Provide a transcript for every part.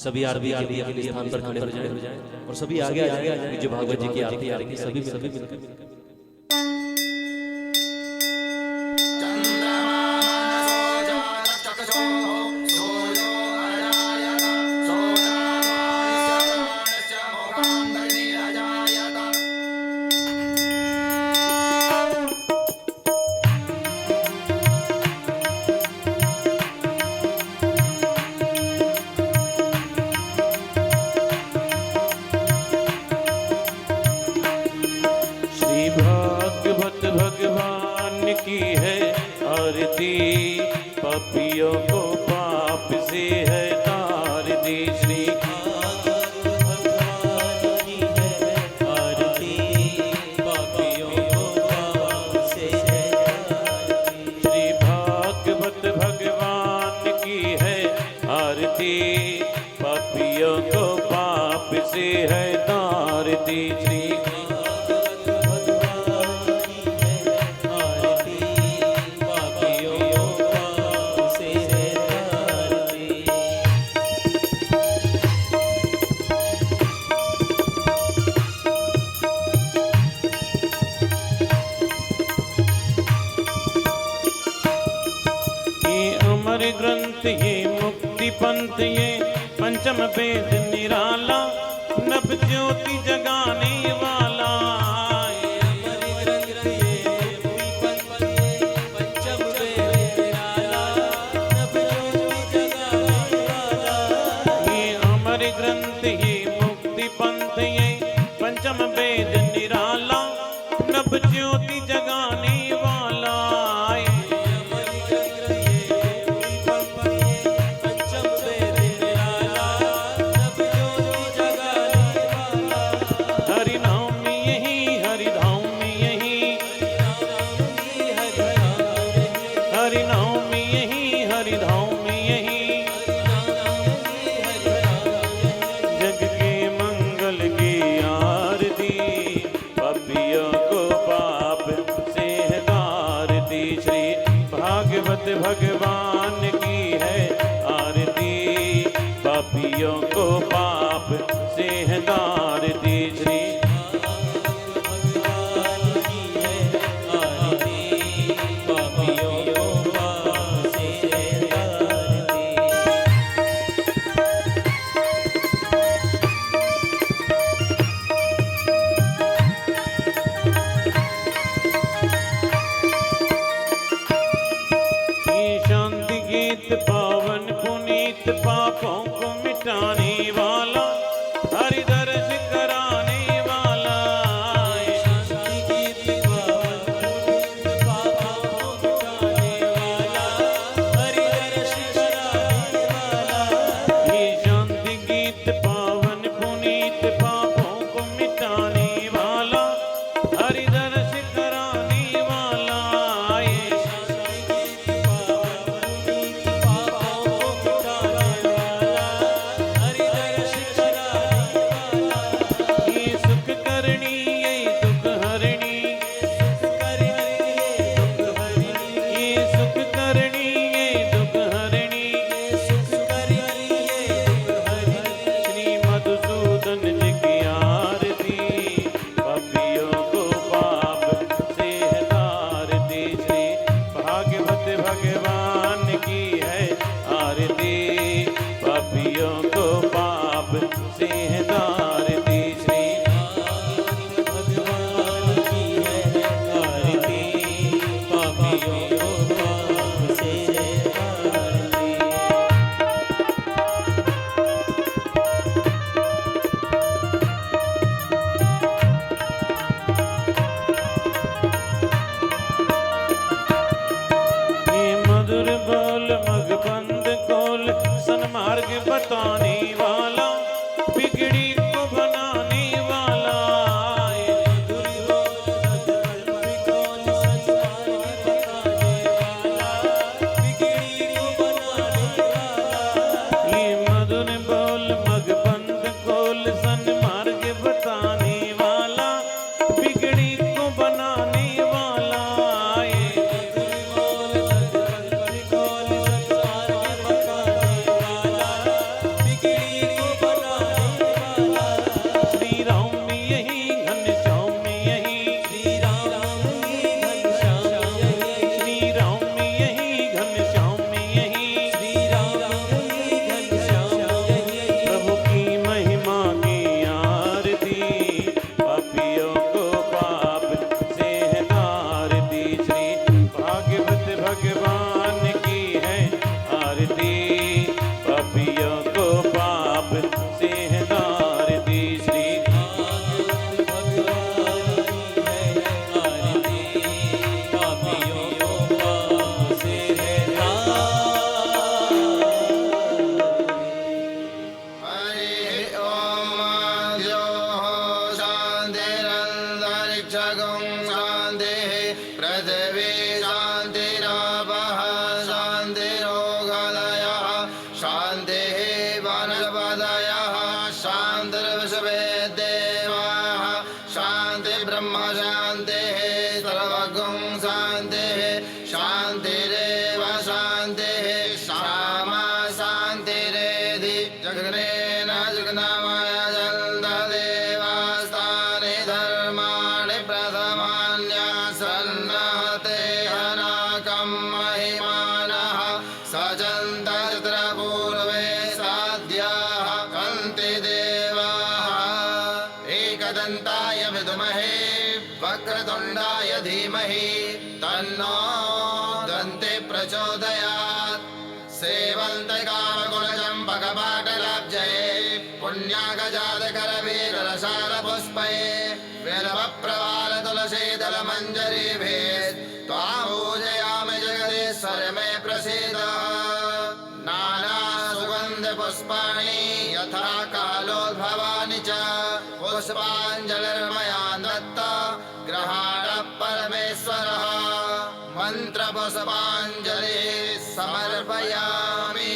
सभी आरती के लिए अपने स्थान पर खड़े हो जाएं और सभी आगे आ जाएं। जो भागवत जी की आरती आ रही है सभी मिलकर पापियों को पाप से है तार दी। श्री भगवान की है आरती, पापियों को पाप से है तार दी। श्री भागवत भगवान की है आरती, पापियों को पाप से है तार दी। श्री ग्रंथ ये मुक्ति पंथ ये पंचम वेद निराला, नभ ज्योति जगाने वाला। ये अमर ग्रंथ ये मुक्ति पंथ ये पंचम वेद निराला, नभ ज्योति जगाने वाला। भगवान की है आरती, पापियों को पाप से है तार दी। श्री भगवान की है आरती, पापियों को पाप से है तार दी। पावन पुनीत पापों को मिटाने वाला, हरि दर्श कराने वाला। शांति गीत पावन पुनीत पापों को मिटाने वाला, हरि दर्श कराने वाला। ये शांति गीत पावन पुनीत पापों को मिटाने वाला, हरि दर्श कराने वाला। भगवान की है आरती, पापियों को पाप से है तार दी। श्री भगवान की है आरती, पापियों को पाप से है तार दी। बोल मगबंद खोल सन्मार्ग बताने वाला, बिगड़ी को बनाने वाला। ये मधुर बोल मगबंद खोल सन्मार्ग बताने वाला, बिगड़ी को बनाने वाला। बिगड़ी जघनेन जुग्नामाय जल्ददेवास्तानि धर्माणि प्रथमान्यासन्नहते हनाकं महिमानः सजन्तस्त्रपूर्वे साध्याः कन्ति देवाः एकदन्ताय विद्महे वक्रतुण्डाय धीमहि तन्नो दन्ति प्रचोदयात् सेवन्तिकामकुलचम्पकपाटलाब्जये पुण्यागजातकरवीररसालपुष्पये विलवप्रवालतुलसीदलमञ्जरीभिः त्वामूजयामि जगदीश्वर मे प्रसीद नानासुगन्धपुष्पाणि यथा कालोद्भवानि च पुष्पाञ्जलिर्मया दत्ता ग्रहाण परमेश्वरः मंत्रपुष्पांजलि समर्पयामि।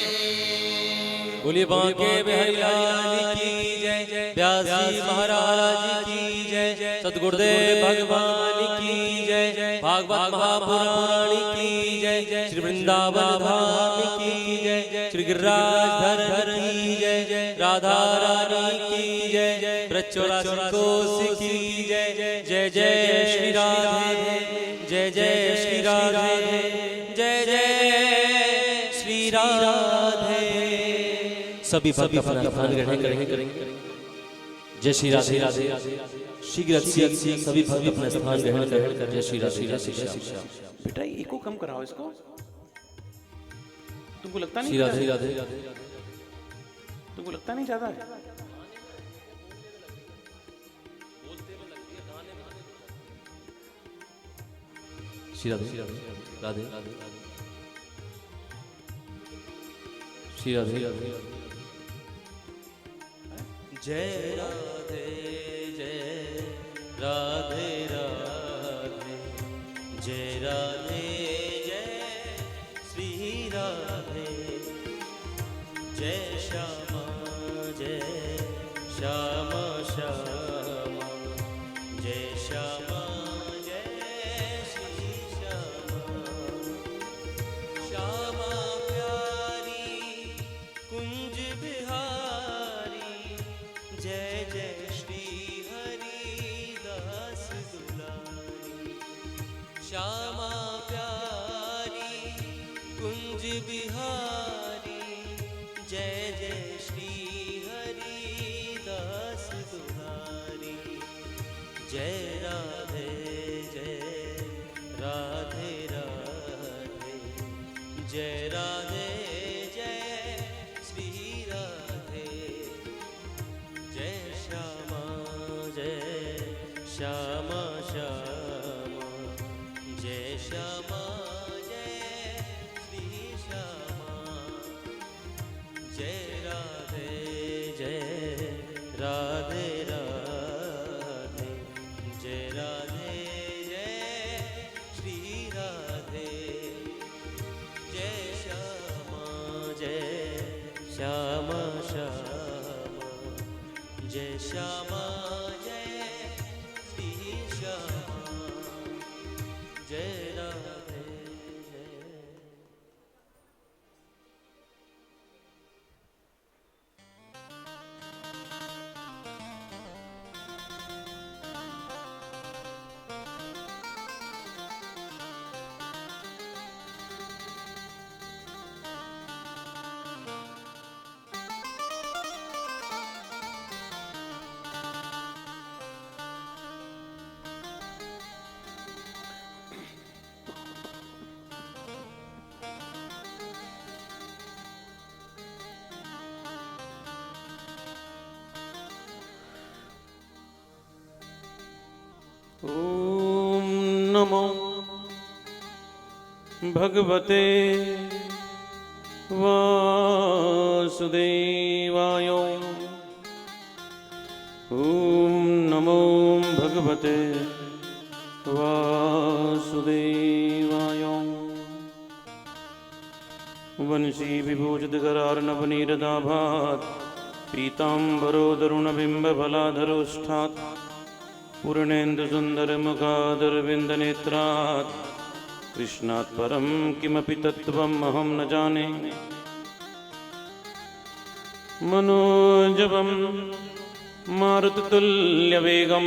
बोलिए बांके बिहारी लाल की जय, व्यासी महाराज की जय, सतगुरुदेव भगवान की जय, भागवत महापुराण की जय, श्री वृंदावन धाम की जय, श्री गिरिराज धर की जय, राधा रानी की जय, ब्रजचोरासी कोस की जय, जय जय श्री राधे, जय जय श्री राधे, जय जय श्री राधे। सभी भक्त अपना स्थान ग्रहण करेंगे। जय श्री राधे राधे शीघ्र सभी भक्त अपना स्थान ग्रहण कर जय श्री राधे जय श्री श्याम। बेटा इको कम कराओ इसको, तुमको लगता नहीं श्री राधे राधे तुमको लगता नहीं ज्यादा है? श्री राधे राधे श्री राधे जय राधे जय राधे राधे, जय राधे जय श्री राधे, जय श्यामा जय श्यामा श्यामा, जय श्यामा जय श्री श्यामा, श्यामा प्यारी कुंज बिहारी, जय जय श्री हरिदास दुलारी, श्यामा प्यारी कुंज बिहारी, जय जय श्री हरिदास दुलारी, जय राधे जय राधे राधे, जय राधे जय श्री राधे, जय श्यामा श्यामा श्यामा, जय श्यामा जय श्री श्यामा, जय राधे जय राधे राधे, जय राधे जय श्री राधे, जय श्यामा श्यामा श्यामा, जय श्यामा जय श्री श्यामा, जय राधे जय। ओम नमो भगवते वासुदेवाय। ओम नमो भगवते वासुदेवाय। वंशी विभूषितकरार्णवनीरदाभात् पीताम्बरोदरुणबिम्बफलाधरोष्ठात् पूर्णेन्दुसुन्दरमुखादरविन्दनेत्रात् कृष्णात् परं किमपि तत्त्वम् अहं न जाने। मनोजवं मारुततुल्यवेगं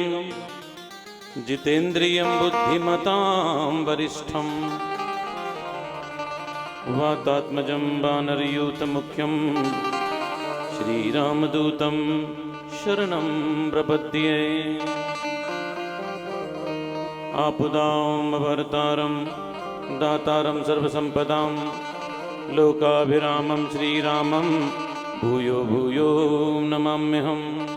जितेन्द्रियं बुद्धिमतां वरिष्ठं वातात्मजं वानरयूतमुख्यं श्रीरामदूतं शरणं प्रपद्ये। आपदामभर्तारं दातारं सर्वसम्पदां लोकाभिरामं श्रीरामं भूयो भूयो नमाम्यहम्।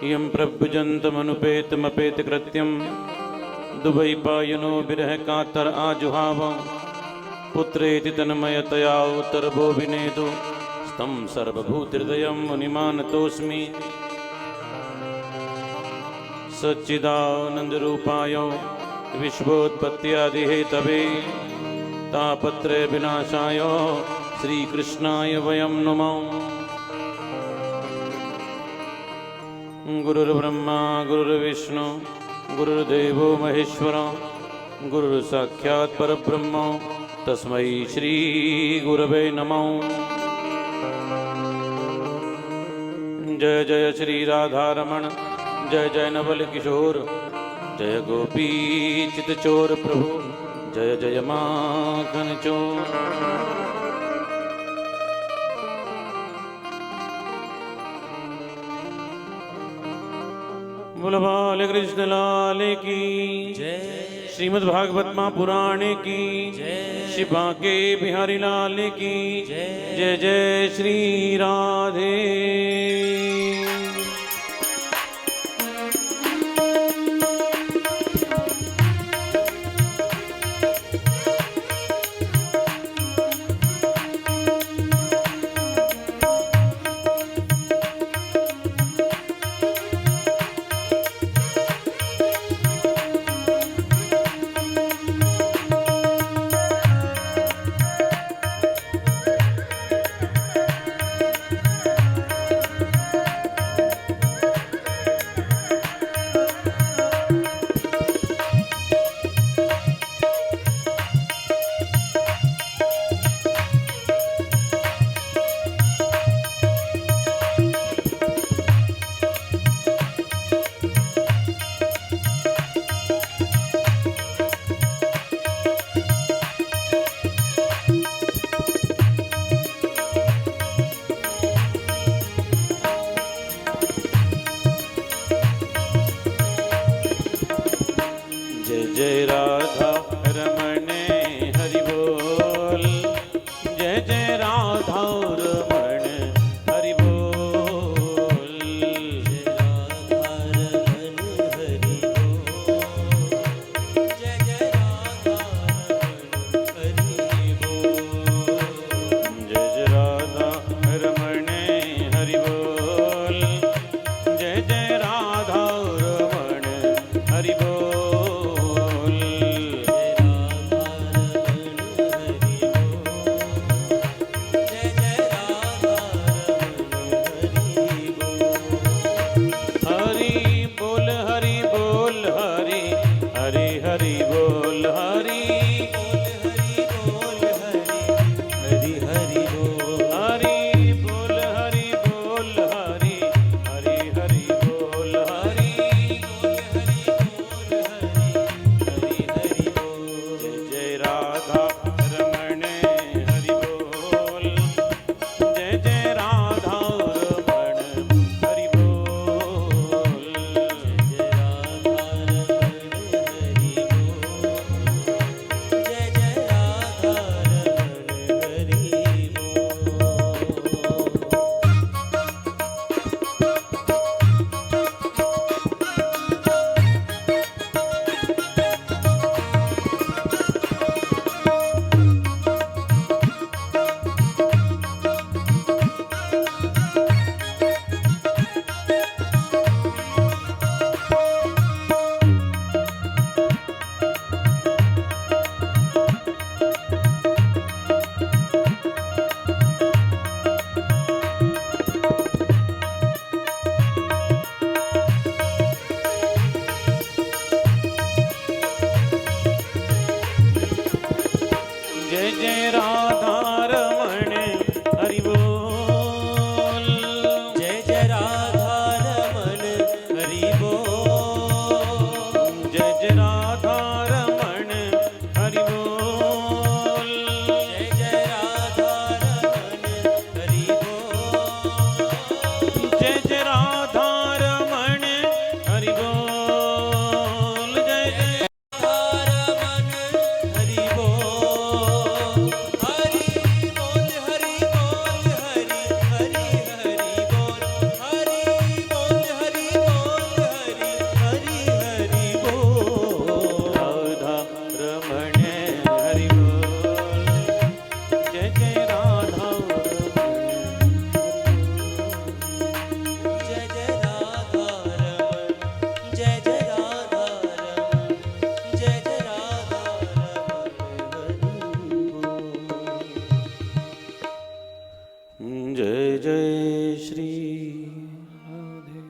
यं प्रभुजन्तमनुपेतमपेतकृत्यं दुवैपायनो विरह कातर आजुहाव पुत्रेति तन्मयतया उत्तरभो विनेदो स्तं सर्वभूतहृदयं मुनिमानतोऽस्मि। सच्चिदानन्दरूपाय विश्वोत्पत्त्यादिहेतवे तापत्रय विनाशाय श्रीकृष्णाय वयं नमः। गुरुर्ब्रह्मा गुरुर्विष्णु गुरुर्देवो महेश्वर गुरुर्साक्षात् परब्रह्म तस्मै श्रीगुरवे नमः। जय जय श्री राधारमण जय जय नवल किशोर जय गोपी चितचोर प्रभु जय जय माखन चोर। बोल बाल कृष्ण लाल की जय श्रीमद् भागवत महापुराण की जय श्री बांके बिहारी लाल की जय जय जय श्री राधे। जय जय श्री राधे।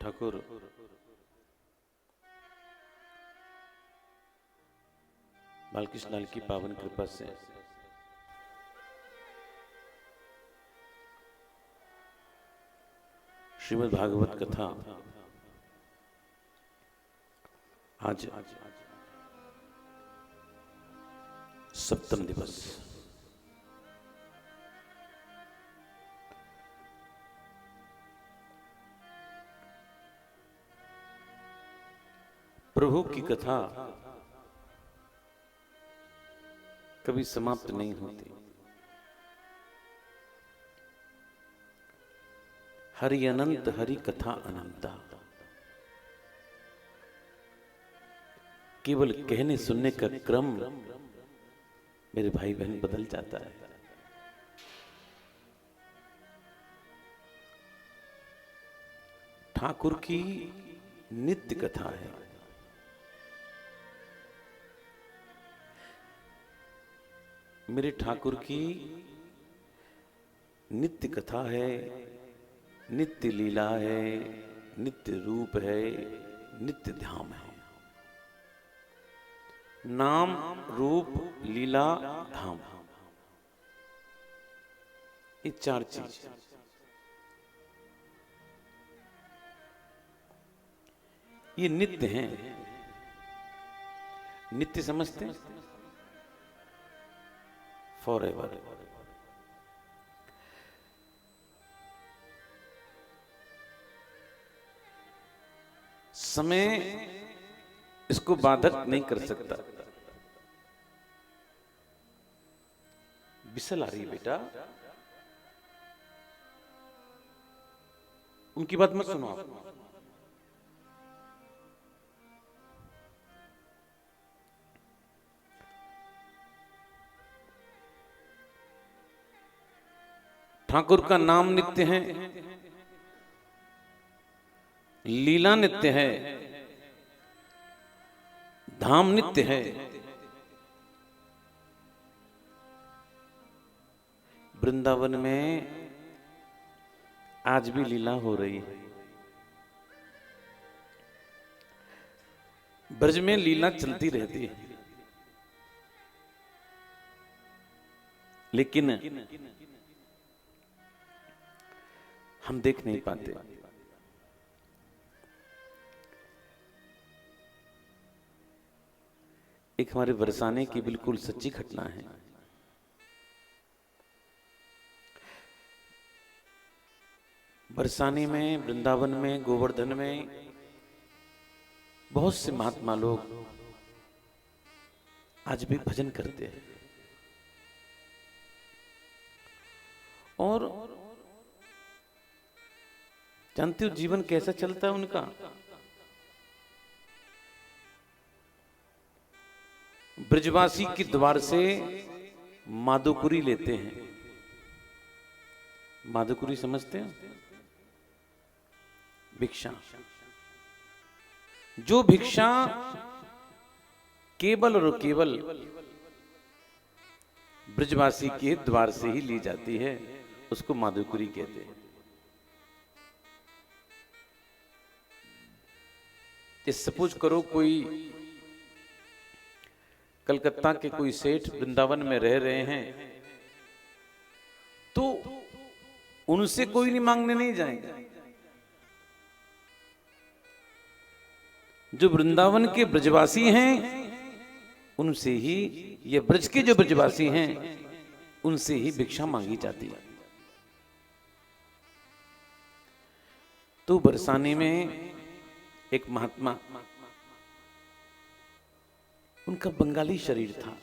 ठाकुर बालकृष्ण लाल की पावन कृपा से श्रीमद् भागवत कथा आज सप्तम दिवस। प्रभु की कथा कभी समाप्त नहीं होती। हरि अनंत हरि कथा अनंता। केवल कहने सुनने का क्रम मेरे भाई बहन बदल जाता है। ठाकुर की नित्य कथा है। मेरे ठाकुर की नित्य कथा है, नित्य लीला है, नित्य रूप है, नित्य धाम है। नाम रूप लीला धाम, ये चार चीज। ये नित्य हैं। नित्य समझते हैं? फॉरएवर। समय इसको बाधक नहीं कर सकता। बिसल आ रही है बेटा, उनकी बात मत सुनो आप। ठाकुर का नाम नित्य है, लीला नित्य है, धाम नित्य है। वृंदावन में आज भी लीला हो रही है। ब्रज में लीला चलती रहती है, लेकिन हम देख नहीं पाते। एक हमारे बरसाने की बिल्कुल सच्ची घटना है। बरसाने में, वृंदावन में, गोवर्धन में बहुत से महात्मा लोग आज भी भजन करते हैं। और जानते हो जीवन कैसा चलता है उनका? ब्रजवासी के द्वार से माधुकुरी लेते हैं। माधुकुरी समझते हैं? भिक्षा। जो भिक्षा केवल और केवल ब्रजवासी के द्वार से ही ली जाती है, उसको माधुकुरी कहते हैं। सपोज करो कोई कलकत्ता के कोई सेठ वृंदावन में रह रहे हैं, तो उनसे कोई नहीं मांगने नहीं जाएगा। जो वृंदावन के ब्रजवासी हैं उनसे ही, ये ब्रज के जो ब्रजवासी हैं उनसे ही भिक्षा मांगी जाती है। तो बरसाने में एक महात्मा, उनका बंगाली शरीर था।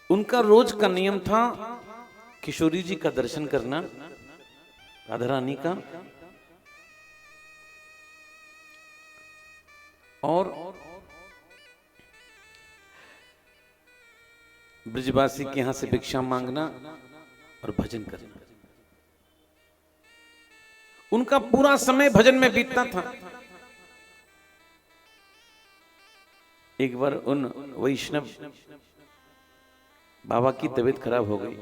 उनका रोज का नियम था किशोरी जी का दर्शन करना, राधा रानी का, और ब्रजवासी के यहां से भिक्षा मांगना और भजन करना। उनका पूरा समय भजन में बीतता था। एक बार उन वैष्णव बाबा की तबीयत खराब हो गई,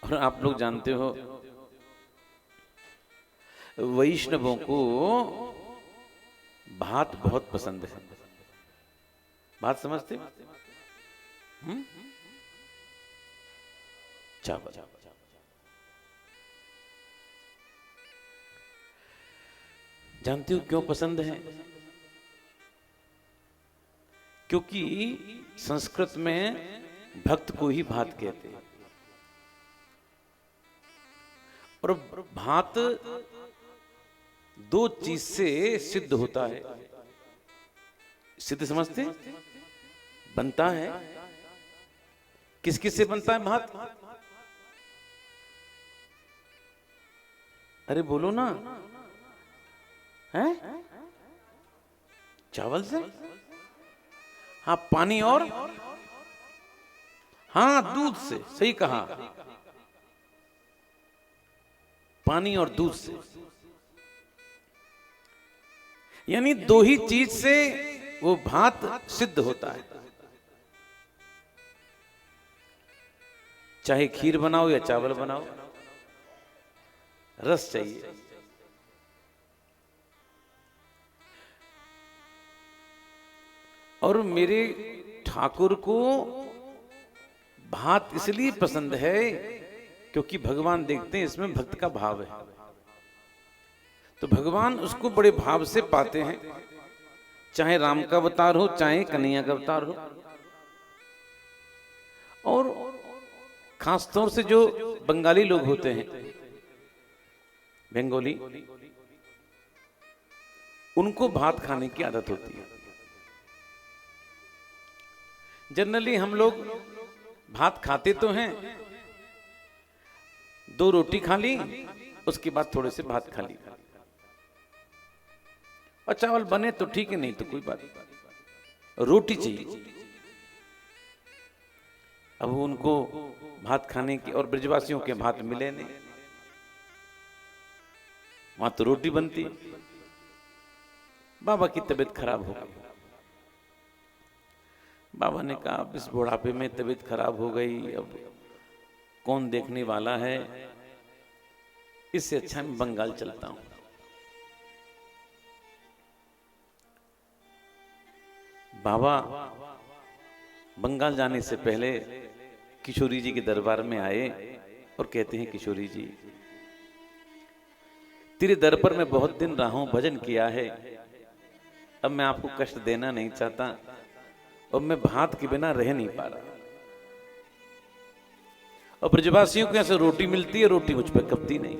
और आप लोग जानते हो वैष्णवों को भात बहुत पसंद है। बात समझते हो? चावल। जानते हो क्यों पसंद है? क्योंकि संस्कृत में भक्त को ही भात कहते हैं, और भात दो चीज से सिद्ध होता है। सिद्ध समझते? बनता है। किस किस से बनता है भात? अरे बोलो ना, है? चावल से? हाँ, पानी और हाँ, दूध से। सही कहा, पानी और दूध से। यानी दो ही चीज से वो भात सिद्ध होता है। चाहे खीर बनाओ या चावल बनाओ, रस चाहिए। और मेरे ठाकुर को भात इसलिए पसंद है क्योंकि भगवान देखते हैं इसमें भक्त का भाव है, तो भगवान उसको बड़े भाव से पाते हैं। चाहे राम का अवतार हो, चाहे कन्हैया का अवतार हो। और खासतौर से जो बंगाली लोग होते हैं, बंगाली, उनको भात खाने की आदत होती है। जनरली हम लोग भात खाते तो हैं, दो रोटी खा ली, उसके बाद थोड़े से भात खा ली, और चावल बने तो ठीक है, नहीं तो कोई बात नहीं, रोटी चाहिए। अब उनको भात खाने की, और ब्रजवासियों के भात मिले नहीं, वहां तो रोटी बनती। बाबा की तबीयत खराब हो गई। बाबा ने कहा अब इस बुढ़ापे में तबीयत खराब हो गई, अब कौन देखने वाला है, इससे अच्छा मैं बंगाल चलता हूं। बाबा बंगाल जाने से पहले किशोरी जी के दरबार में आए और कहते हैं, किशोरी जी, तेरे दर पर मैं बहुत दिन रहा हूं, भजन किया है, अब मैं आपको कष्ट देना नहीं चाहता, और मैं भात के बिना रह नहीं पा रहा। और ब्रजवासियों को ऐसे रोटी मिलती है, रोटी मुझ पर कपती नहीं।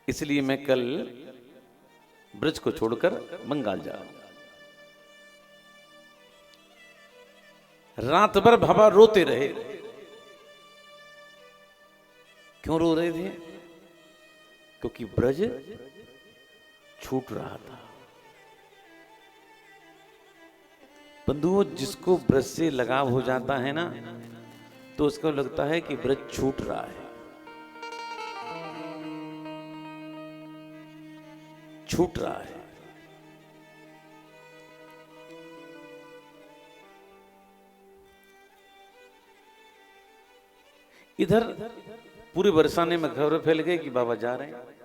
इसलिए मैं कल ब्रज को छोड़कर बंगाल जा रहा हूं। रात भर बाबा रोते रहे। क्यों रो रहे थे? क्योंकि ब्रज छूट रहा था। बंधुओं, जिसको ब्रज से लगाव हो जाता है ना, तो उसको लगता है कि ब्रज छूट रहा है, छूट रहा है। इधर पूरे बरसाने में खबर फैल गई कि बाबा जा रहे हैं,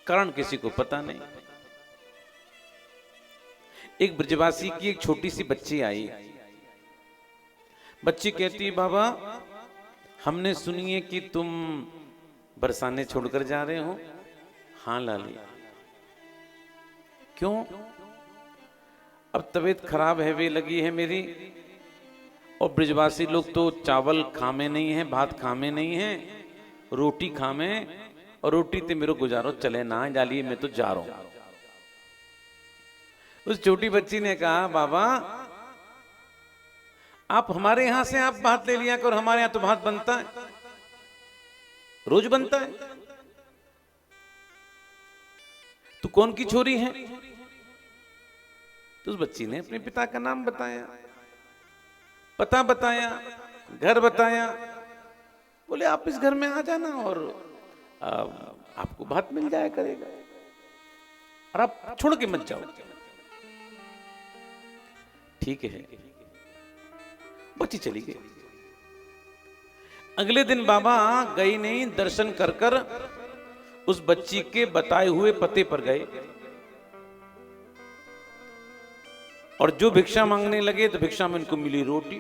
कारण किसी को पता नहीं। एक ब्रजवासी की एक छोटी सी बच्ची आई। बच्ची कहती, बाबा हमने सुनी है कि तुम बरसाने छोड़कर जा रहे हो। हाँ लाली। क्यों? अब तबीयत खराब है, वे लगी है मेरी, और ब्रजवासी लोग तो चावल खामे नहीं है, भात खामे नहीं है, रोटी खामे, और रोटी ते मेरे गुजारो चले ना जालिए, मैं तो जा रहा हूं। उस छोटी बच्ची ने कहा, बाबा आप हमारे यहां से आप भात ले लिया करो, हमारे यहां तो भात बनता है, रोज बनता है। तू कौन की छोरी है? तो उस बच्ची ने अपने पिता का नाम बताया, पता बताया, घर बताया। बोले आप इस घर में आ जाना और आपको भात मिल जाया करेगा और आप छोड़ के मत जाओ। ठीक है, बच्ची चली गई। अगले दिन बाबा गई नहीं, दर्शन कर कर उस बच्ची के बताए हुए पते पर गए और जो भिक्षा मांगने लगे तो भिक्षा में उनको मिली रोटी।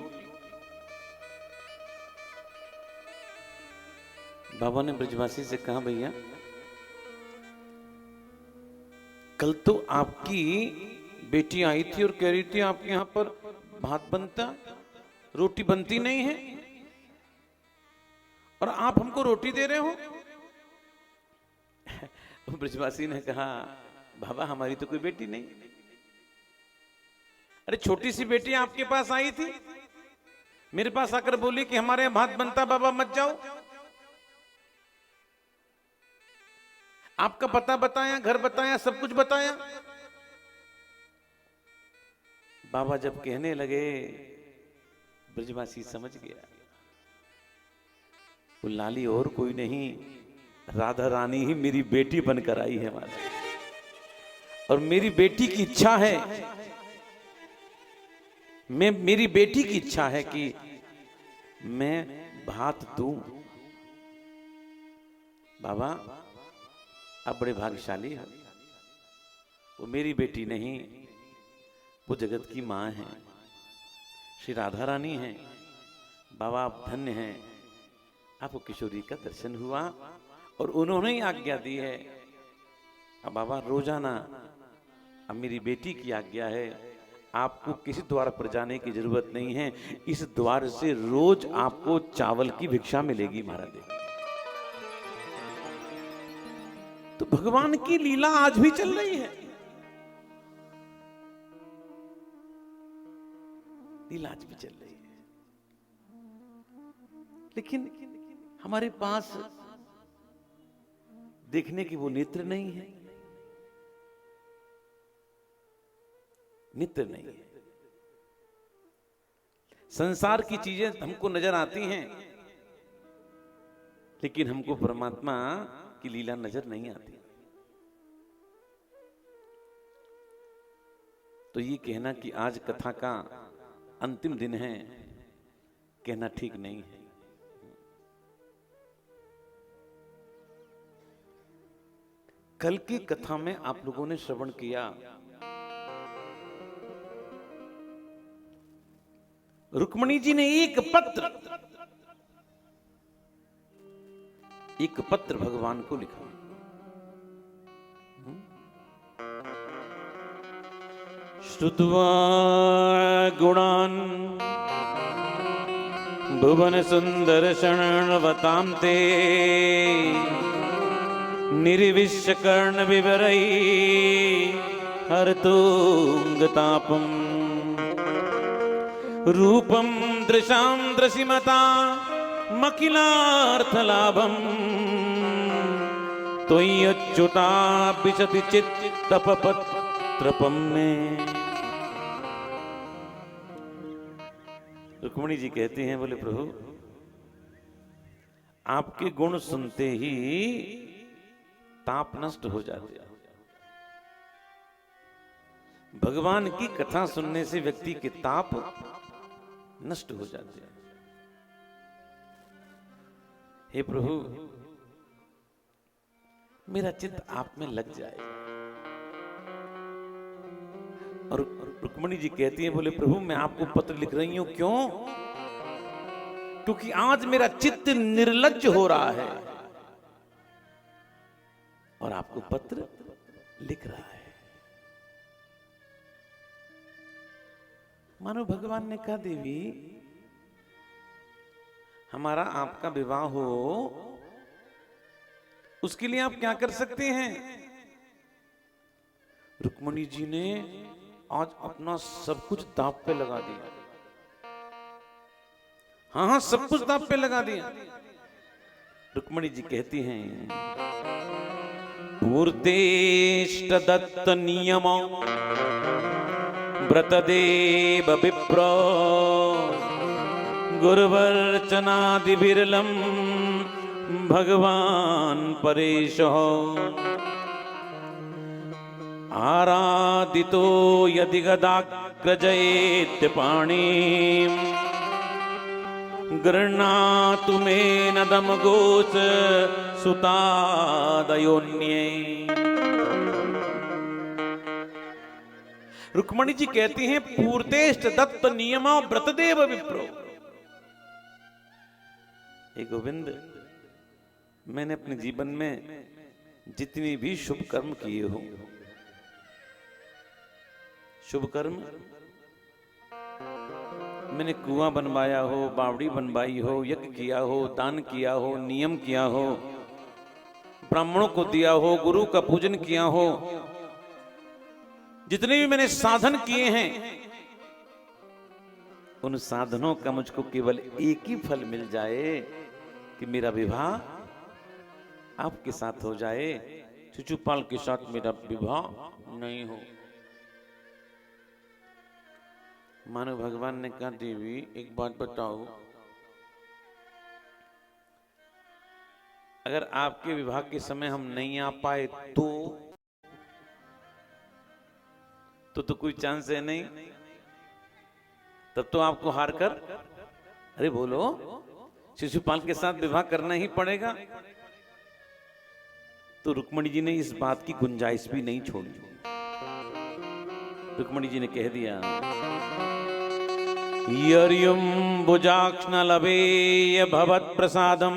बाबा ने ब्रजवासी से कहा, भैया कल तो आपकी बेटी आई थी और कह रही थी आपके यहां पर भात बनता, रोटी बनती नहीं है और आप हमको रोटी दे रहे हो। ब्रजवासी ने कहा, बाबा हमारी तो कोई बेटी नहीं। अरे छोटी सी बेटी आपके पास आई थी, मेरे पास आकर बोली कि हमारे यहां भात बनता, बाबा मत जाओ। आपका पता बताया, घर बताया, सब कुछ बताया। बाबा जब कहने लगे, ब्रजवासी समझ गया वो लाली और कोई नहीं, राधा रानी ही मेरी बेटी बनकर आई है हमारे, और मेरी बेटी की इच्छा है, मेरी बेटी की इच्छा है कि मैं भात दूं। बाबा आप बड़े भाग्यशाली हैं, वो मेरी बेटी नहीं, वो जगत की मां है, श्री राधा रानी है। बाबा आप धन्य हैं, आपको किशोरी का दर्शन हुआ और उन्होंने ही आज्ञा दी है। अब बाबा रोजाना, अब मेरी बेटी की आज्ञा है, आपको किसी द्वार पर जाने की जरूरत नहीं है, इस द्वार से रोज आपको चावल की भिक्षा मिलेगी महाराज। तो भगवान की लीला आज भी चल रही है, लीला आज भी चल रही है, लेकिन हमारे पास देखने की वो नेत्र नहीं है, नेत्र नहीं है। संसार की चीजें हमको नजर आती हैं, लेकिन हमको परमात्मा की लीला नजर नहीं आती। तो ये कहना कि आज कथा का अंतिम दिन है, कहना ठीक नहीं है। कल की कथा में आप लोगों ने श्रवण किया, रुक्मणी जी ने एक पत्र भगवान को लिखा। श्रुत्वा गुणान भुवन सुंदर शरणवतां ते निर्विश्य कर्ण विवरै हरतुंगतापम रूपम दृशां दृशिमता मखिलार्थलाभम त्वय्यच्युता विशति चित्तपत्रपम में। रुक्मिणी जी कहती हैं, बोले प्रभु आपके गुण सुनते ही ताप नष्ट हो जाते हैं। भगवान की कथा सुनने से व्यक्ति के ताप नष्ट हो जाते हैं। हे प्रभु मेरा चित्त आप में लग जाए। और रुक्मिणी जी कहती है, बोले प्रभु मैं आपको पत्र लिख रही हूं, क्यों? क्योंकि आज मेरा चित्त निर्लज्ज हो रहा है और आपको पत्र लिख रहा है। मानो भगवान ने कहा, देवी हमारा आपका विवाह हो, उसके लिए आप क्या कर सकते हैं? रुक्मिणी जी ने आज अपना सब कुछ दांव पे लगा दिया। हाँ सब कुछ दांव पे लगा दिया। रुक्मिणी जी कहती हैं, पूर्तेष्ट दत्त नियम व्रतदेव विप्र गुरुवर्चनादि विरलम भगवान परेश हो। आराधितो यदि गदाग्रजयेत् पाणिं गृह्णातु मेनदम गोच सुतादयोन्ये। रुक्मणी जी कहती हैं पूर्तेष्ट दत्त नियमा व्रतदेव विप्रो। हे गोविंद, मैंने अपने जीवन में जितनी भी शुभ कर्म किए हो, शुभ कर्म मैंने कुआं बनवाया हो, बावड़ी बनवाई हो, यज्ञ किया हो, दान किया हो, नियम किया हो, ब्राह्मणों को दिया हो, गुरु का पूजन किया हो, जितने भी मैंने साधन किए हैं, उन साधनों का मुझको केवल एक ही फल मिल जाए कि मेरा विवाह आपके साथ हो जाए, शिशुपाल के साथ मेरा विवाह नहीं हो। मानो भगवान ने कहा, देवी एक बात बताओ, अगर आपके विवाह के समय हम नहीं आ पाए तो कोई चांस है नहीं, तब तो आपको हार कर, अरे बोलो, शिशुपाल के साथ विवाह करना ही पड़ेगा। तो रुक्मणी जी ने इस बात की गुंजाइश भी नहीं छोड़ी। रुक्मणी जी ने कह दिया, यर्युम भुजाक्ष्ण लभेय भवत् प्रसादम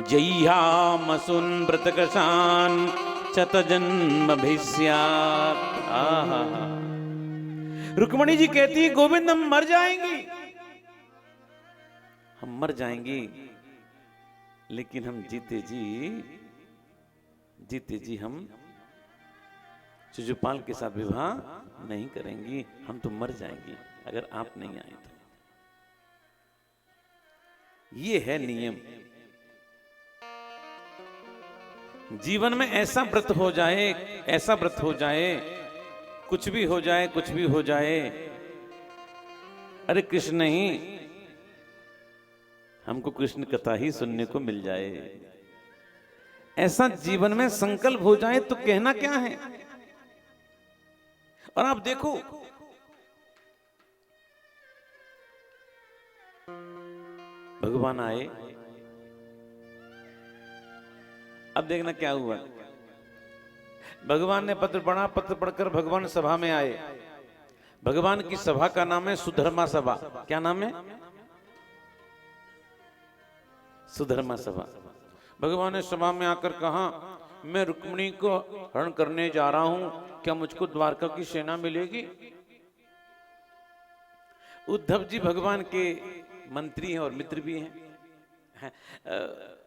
जय्यामसुन व्रतकशान शतजन्म भिस्यात्। रुक्मणी जी कहती है, गोविंद हम मर जाएंगी, हम मर जाएंगी, लेकिन हम जीते जी हम शिशुपाल के साथ विवाह नहीं करेंगी, हम तो मर जाएंगी अगर आप नहीं आए तो। ये है नियम। जीवन में ऐसा व्रत हो जाए, ऐसा व्रत हो जाए, कुछ भी हो जाए, कुछ भी हो जाए, अरे कृष्ण नहीं, हमको कृष्ण कथा ही सुनने को मिल जाए, ऐसा जीवन में संकल्प हो जाए तो कहना क्या है। और आप देखो, भगवान आए, अब देखना क्या हुआ। भगवान ने पत्र पढ़ा, पत्र पढ़कर भगवान सभा में आए। भगवान की सभा का नाम है सुधर्मा सभा। क्या नाम है? सुधर्मा सभा। भगवान ने सभा में आकर कहा, मैं रुक्मिणी को हरण करने जा रहा हूं, क्या मुझको द्वारका की सेना मिलेगी? उद्धव जी भगवान के मंत्री हैं और मित्र भी हैं।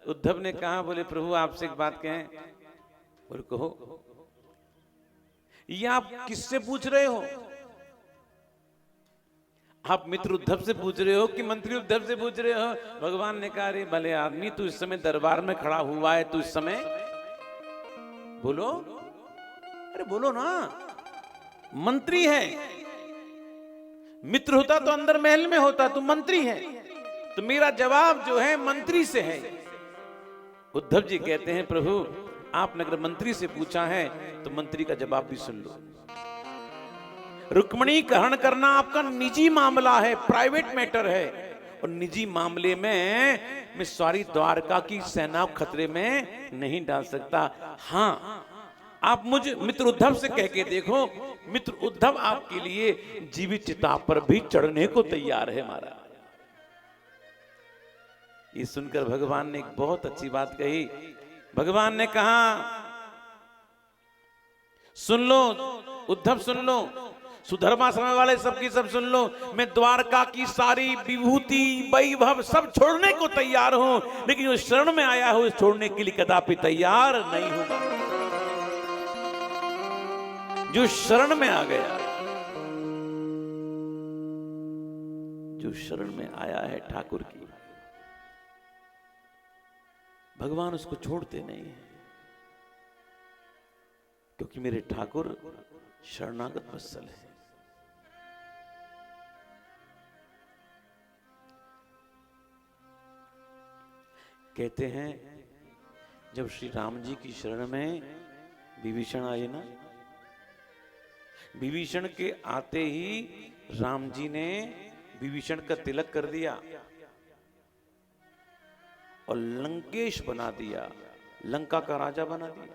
उद्धव ने कहा, बोले प्रभु आपसे एक बात कहें। बोले कहो। ये आप किससे पूछ रहे हो? आप मित्र उद्धव से पूछ रहे हो कि मंत्री उद्धव से पूछ रहे हो? भगवान ने कहा, अरे भले आदमी, तू इस समय दरबार में खड़ा हुआ है, तू इस समय बोलो, अरे बोलो ना, मंत्री है। मित्र होता तो अंदर महल में होता, तू मंत्री है, तो मेरा जवाब जो है मंत्री से है। उद्धव जी कहते हैं, प्रभु आपने अगर मंत्री से पूछा है तो मंत्री का जवाब भी सुन लो। रुक्मिणी का हरण करना आपका निजी मामला है, प्राइवेट मैटर है, और निजी मामले में मैं सारी द्वारका की सेना खतरे में नहीं डाल सकता। हाँ, आप मुझे मित्र उद्धव से कह के देखो, मित्र उद्धव आपके लिए जीवित चिता पर भी चढ़ने को तैयार है महाराज। ये सुनकर भगवान ने एक बहुत अच्छी बात कही। भगवान ने कहा, सुन लो उद्धव, सुन लो, सुधर्मा समय वाले सबकी सब सुन लो, मैं द्वारका की सारी विभूति वैभव सब छोड़ने को तैयार हूं, लेकिन जो शरण में आया हूं छोड़ने के लिए कदापि तैयार नहीं हूं। जो शरण में आ गया, जो शरण में आया है ठाकुर की, भगवान उसको छोड़ते नहीं है, क्योंकि मेरे ठाकुर शरणागत वत्सल है। कहते हैं जब श्री राम जी की शरण में विभीषण आए ना, विभीषण के आते ही राम जी ने विभीषण का तिलक कर दिया और लंकेश बना दिया, लंका का राजा बना दिया।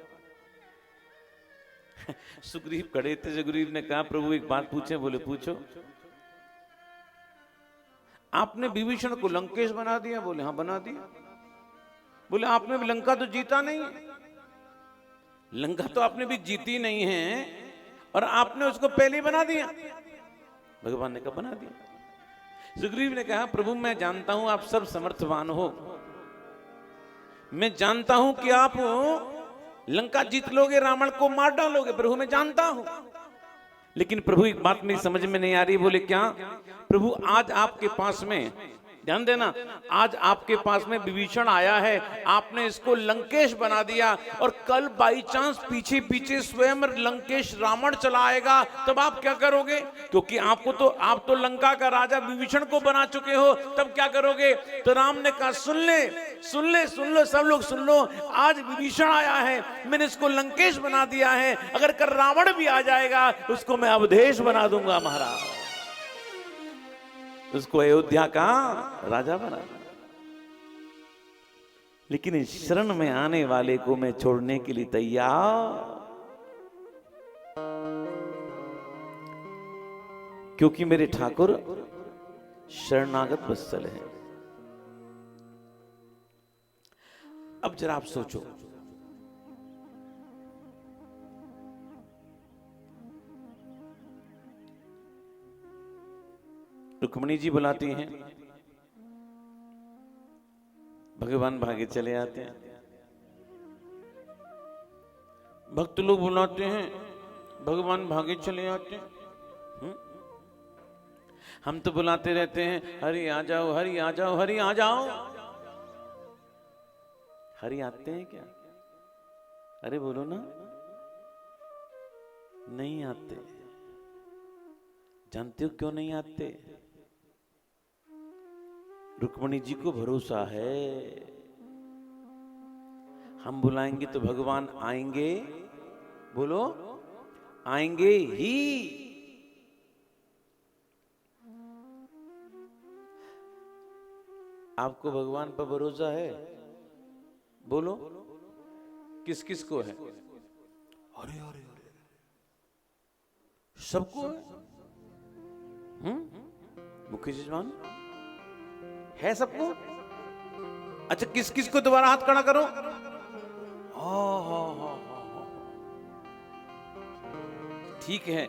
सुग्रीव खड़े थे, सुग्रीव ने कहा प्रभु एक बात पूछे? बोले पूछो। आपने विभीषण को लंकेश बना दिया? बोले हाँ बना दिया। बोले आपने भी लंका तो जीता नहीं है, लंका तो आपने भी जीती नहीं है और आपने उसको पहले ही बना दिया। भगवान ने कहा बना दिया। सुग्रीव ने कहा प्रभु मैं जानता हूं आप सब समर्थवान हो, मैं जानता हूं कि आप लंका जीत लोगे, रावण को मार डालोगे, प्रभु मैं जानता हूं, लेकिन प्रभु एक बात मेरी समझ में नहीं आ रही। बोले क्या? प्रभु आज आपके पास में, ध्यान देना, आज आपके पास में विभीषण आया है, आपने इसको लंकेश बना दिया और कल बाई चांस पीछे पीछे स्वयं लंकेश रावण चला आएगा, तब आप क्या करोगे? क्योंकि आप तो लंका का राजा विभीषण को बना चुके हो, तब क्या करोगे? तो राम ने कहा सुन लो सब लोग सुन लो, आज विभीषण आया है, मैंने इसको लंकेश बना दिया है, अगर कल रावण भी आ जाएगा उसको मैं अवधेश बना दूंगा महाराज, उसको अयोध्या का राजा बना। लेकिन इस शरण में आने वाले को मैं छोड़ने के लिए तैयार, क्योंकि मेरे ठाकुर शरणागत वत्सल हैं। अब जरा आप सोचो, रुक्मिणी जी बुलाती हैं, भगवान भागे चले आते हैं। भक्त लोग बुलाते हैं, भगवान भागे चले आते हैं। हम तो बुलाते रहते हैं हरि आ जाओ, हरि आ जाओ, हरि आ जाओ। हरि आते हैं क्या? अरे बोलो ना, नहीं आते। जानते हो क्यों नहीं आते? रुक्मिणी जी को भरोसा है, हम बुलाएंगे तो भगवान आएंगे, बोलो आएंगे ही। आपको भगवान पर भरोसा है? बोलो किस किस को है? अरे अरे अरे सबको है। मुकेश जजमान है सबको? अच्छा किस किस को? दोबारा हाथ खड़ा करो। ठीक है,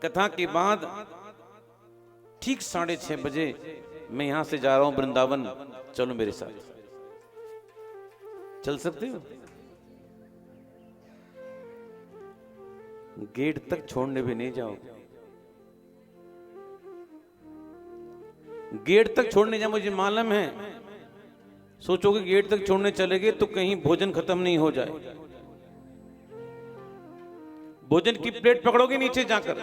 कथा के बाद ठीक 6:30 बजे मैं यहां से जा रहा हूं वृंदावन, चलो मेरे साथ। चल सकते हो? गेट तक छोड़ने भी नहीं जाओगे? गेट तक छोड़ने जा, मुझे मालूम है सोचोगे गेट तक छोड़ने चले गए तो कहीं भोजन खत्म नहीं हो जाए। भोजन की प्लेट पकड़ोगे नीचे जाकर?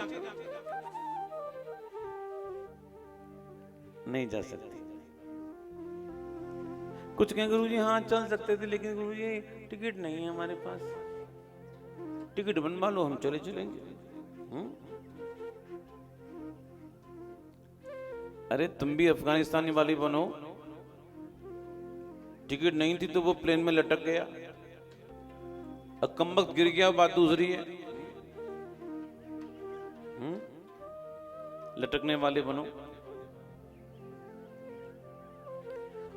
नहीं जा सकती। कुछ कहें गुरुजी हाँ चल सकते थे, लेकिन गुरुजी टिकट नहीं है हमारे पास। टिकट बनवा लो, हम चले चलेंगे। अरे तुम भी अफगानिस्तानी वाली बनो। टिकट नहीं थी तो वो प्लेन में लटक गया, कमबख्त गिर गया, बात दूसरी है। लटकने वाले बनो।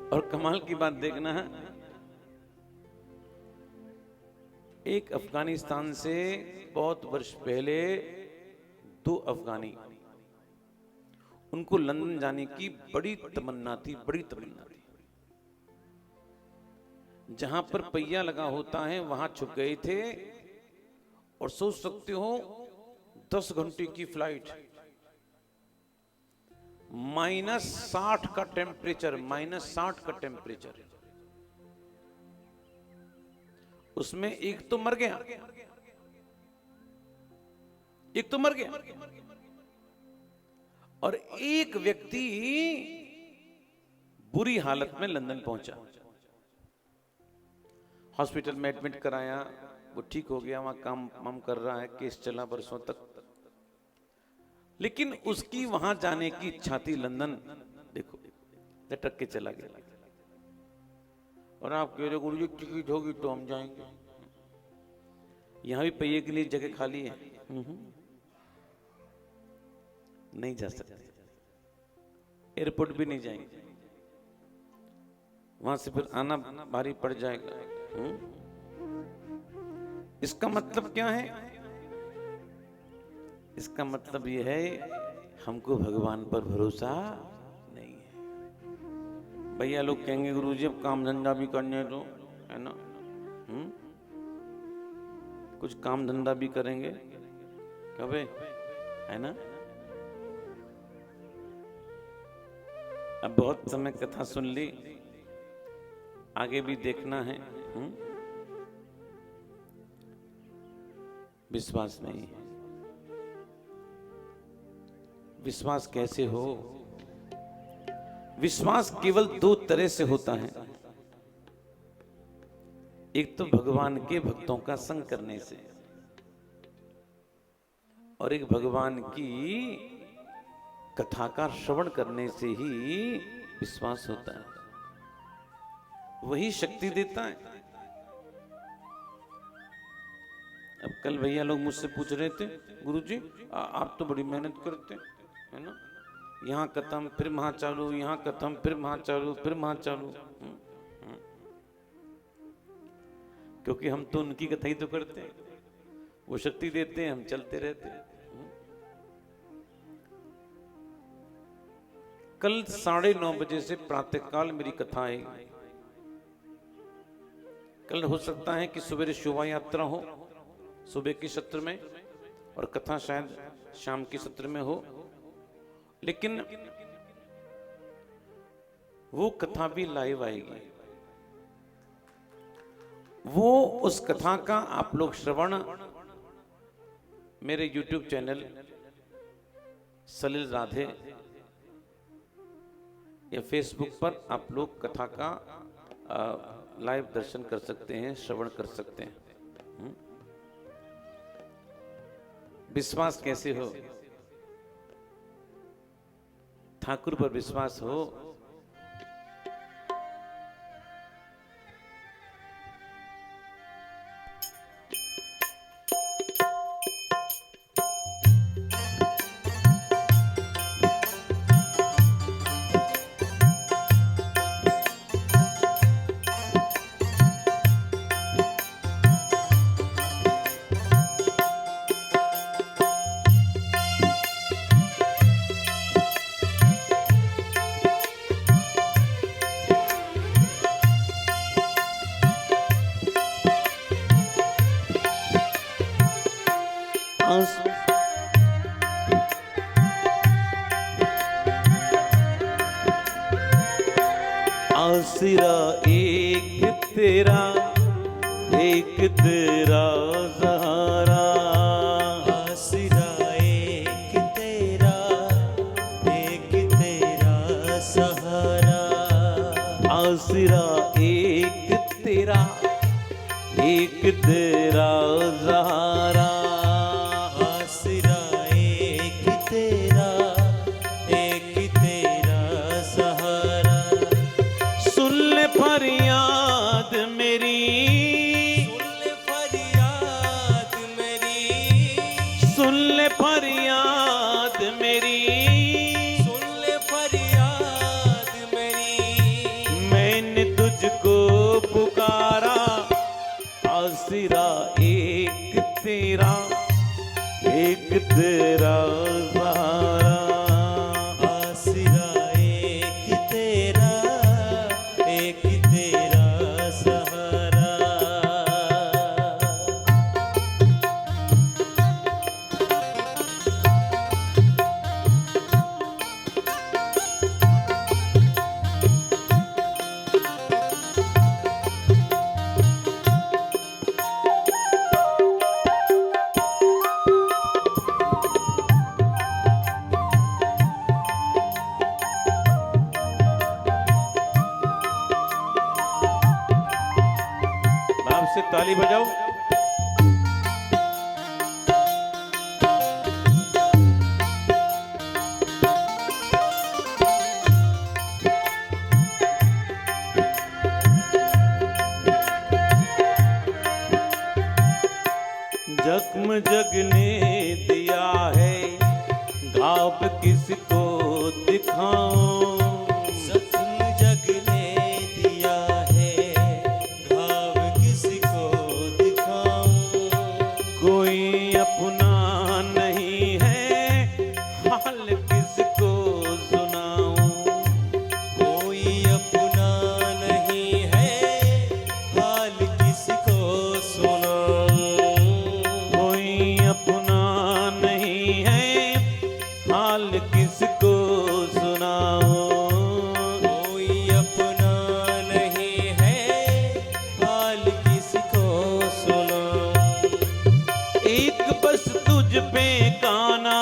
और कमाल की बात देखना है, एक अफगानिस्तान से बहुत वर्ष पहले 2 अफगानी, उनको लंदन जाने की बड़ी तमन्ना थी, बड़ी तमन्ना थी। जहां पर पहिया लगा होता है वहां छुप गए थे, और सोच सकते हो 10 घंटे की फ्लाइट, -60 का टेम्परेचर, -60 का टेम्परेचर। उसमें एक तो मर गया, एक तो मर गया, और एक व्यक्ति बुरी हालत में लंदन पहुंचा। हॉस्पिटल में एडमिट कराया, वो ठीक हो गया, वहां काम कर रहा है, केस चला बरसों तक। लेकिन उसकी वहां जाने की इच्छा थी, लंदन, देखो लटक के चला गया। और आप कह रहे गुरु जी टिकट होगी तो हम जाएंगे। यहां भी पहिए के लिए जगह खाली है, नहीं जा सकते, एयरपोर्ट भी नहीं जाएंगे, वहां से फिर आना भारी पड़ जाएगा। इसका मतलब क्या है? इसका मतलब यह है हमको भगवान पर भरोसा नहीं है। भैया लोग कहेंगे गुरुजी अब काम धंधा भी करने दो, है ना, कुछ काम धंधा भी करेंगे कभी, है ना। अब बहुत समय कथा सुन ली, आगे भी देखना है। विश्वास नहीं है। विश्वास कैसे हो? विश्वास केवल दो तरह से होता है। एक तो भगवान के भक्तों का संग करने से, और एक भगवान की कथा का श्रवण करने से ही विश्वास होता है। वही शक्ति देता है। अब कल भैया लोग मुझसे पूछ रहे थे गुरुजी आप तो बड़ी मेहनत करते है ना, यहाँ खत्म फिर वहां चालू, यहाँ खत्म फिर वहां चालू, फिर वहां चालू। क्योंकि हम तो उनकी कथा ही तो करते हैं, वो शक्ति देते हैं, हम चलते रहते हैं। कल 9:30 बजे से प्रातःकाल मेरी कथा आएगी। कल हो सकता है कि सुबह शोभा यात्रा हो सुबह के सत्र में, और कथा शायद शाम के सत्र में हो, लेकिन वो कथा भी लाइव आएगी। वो उस कथा का आप लोग श्रवण मेरे YouTube चैनल सलिल राधे या फेसबुक पर आप लोग कथा का लाइव दर्शन कर सकते हैं, श्रवण कर सकते हैं। विश्वास कैसे हो? ठाकुर पर विश्वास हो। आसरा एक तेरा सहारा, आसरा एक तेरा सहारा, आसरा एक तेरा सहारा, आसरा एक तेरा सहारा। सुन ले फरियाद मेरी, सुन ले फरियाद मेरी, सुन ले फरियाद मेरी, सुन ले फरियाद मेरी। मैंने तुझको पुकारा, आसरा एक तेरा सहारा, आसरा एक तेरा से ताली बजाओ। जख्म जग ने दिया है, घाव किसको दिखाऊं। जख्म जग ने दिया है, घाव किसको दिखाऊं। कोई अपना नहीं है, हाल किसको सुनाऊं। कोई अपना नहीं है, हाल किसको सुनाऊं। कोई अपना नहीं है, हाल किसको सुनाऊं। कोई अपना नहीं है, हाल किसको सुनाऊं। एक बस तुझ पे काना,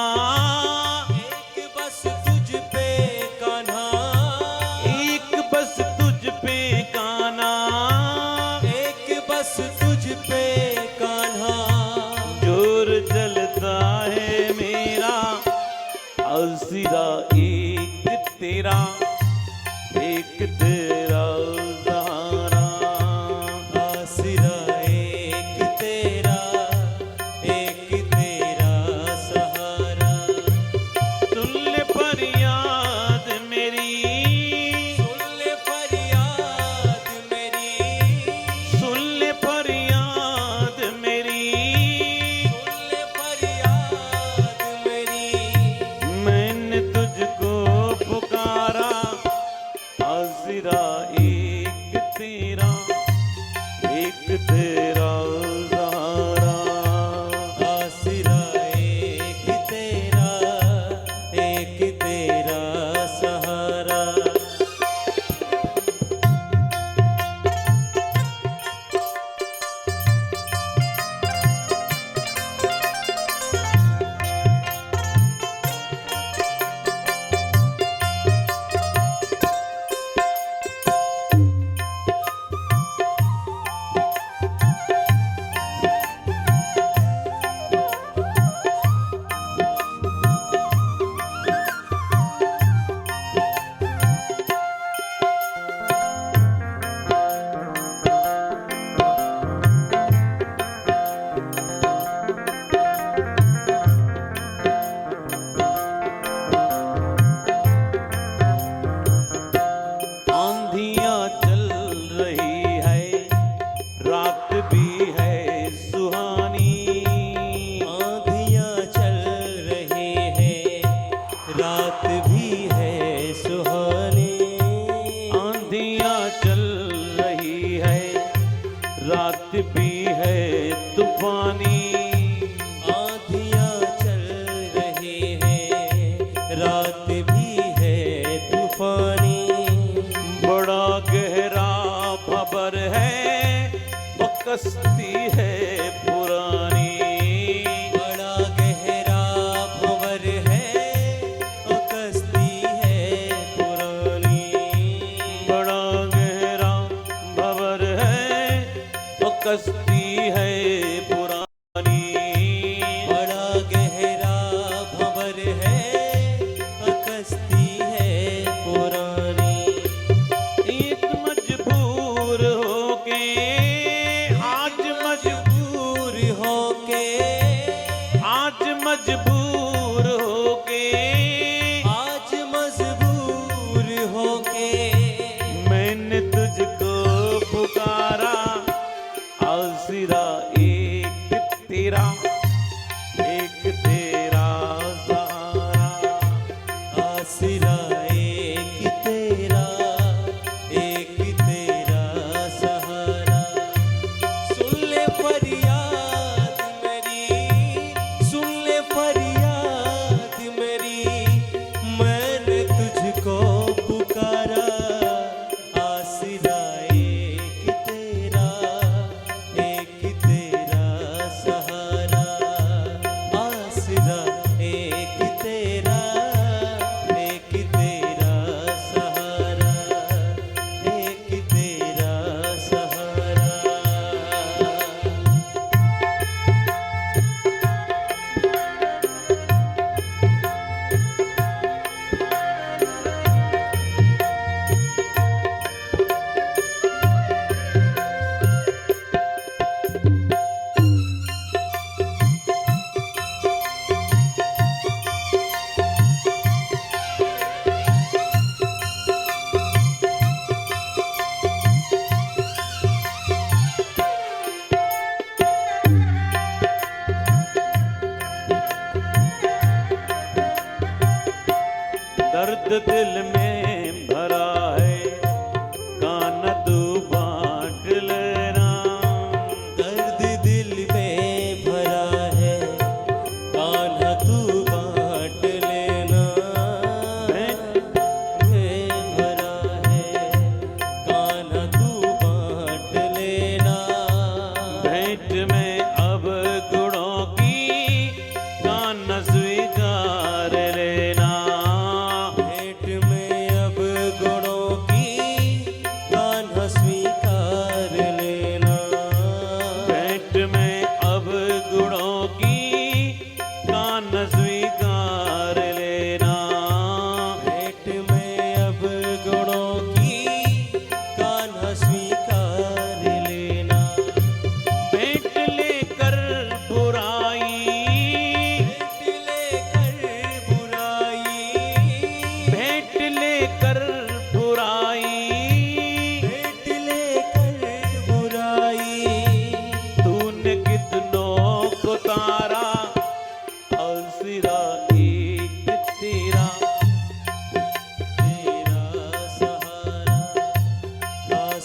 एक बस तुझ पे कान्हा। एक बस तुझ पे काना। एक बस तुझ पे कान्हा। जोर जलता है मेरा, आसिरा एक तेरा, एक तेरा सहारा। आसरा एक तेरा, एक तेरा सहारा। सुन ले फरियाद मेरी, सुन ले फरियाद मेरी। सुन ले फरियाद मेरी। सुन ले फरियाद मेरी। मैंने तुझको पुकारा, आसिरा एक तेरा, एक तेरा सहारा। आसरा एक तेरा, एक तेरा सहारा। आंधियां चल रही है, रात भी है सुहानी। आंधियां चल रही है, रात भी है सुहानी। आंधियां चल रही है, रात भी है तूफानी। आंधियां चल रही है, रात भी है तूफानी। बड़ा गहरा भंवर है, वो कश्ती है पुरानी। बड़ा गहरा भंवर है, वो कश्ती है पुरानी। बड़ा गहरा भंवर है, वो कश्ती है पुरानी। बड़ा गहरा भंवर है, वो कश्ती है पुरानी। एक मजबूर होके, आज मजबूर होके, आज मजबूर होके, आज मजबूर होके। मैंने तुझको पुकारा, आसिरा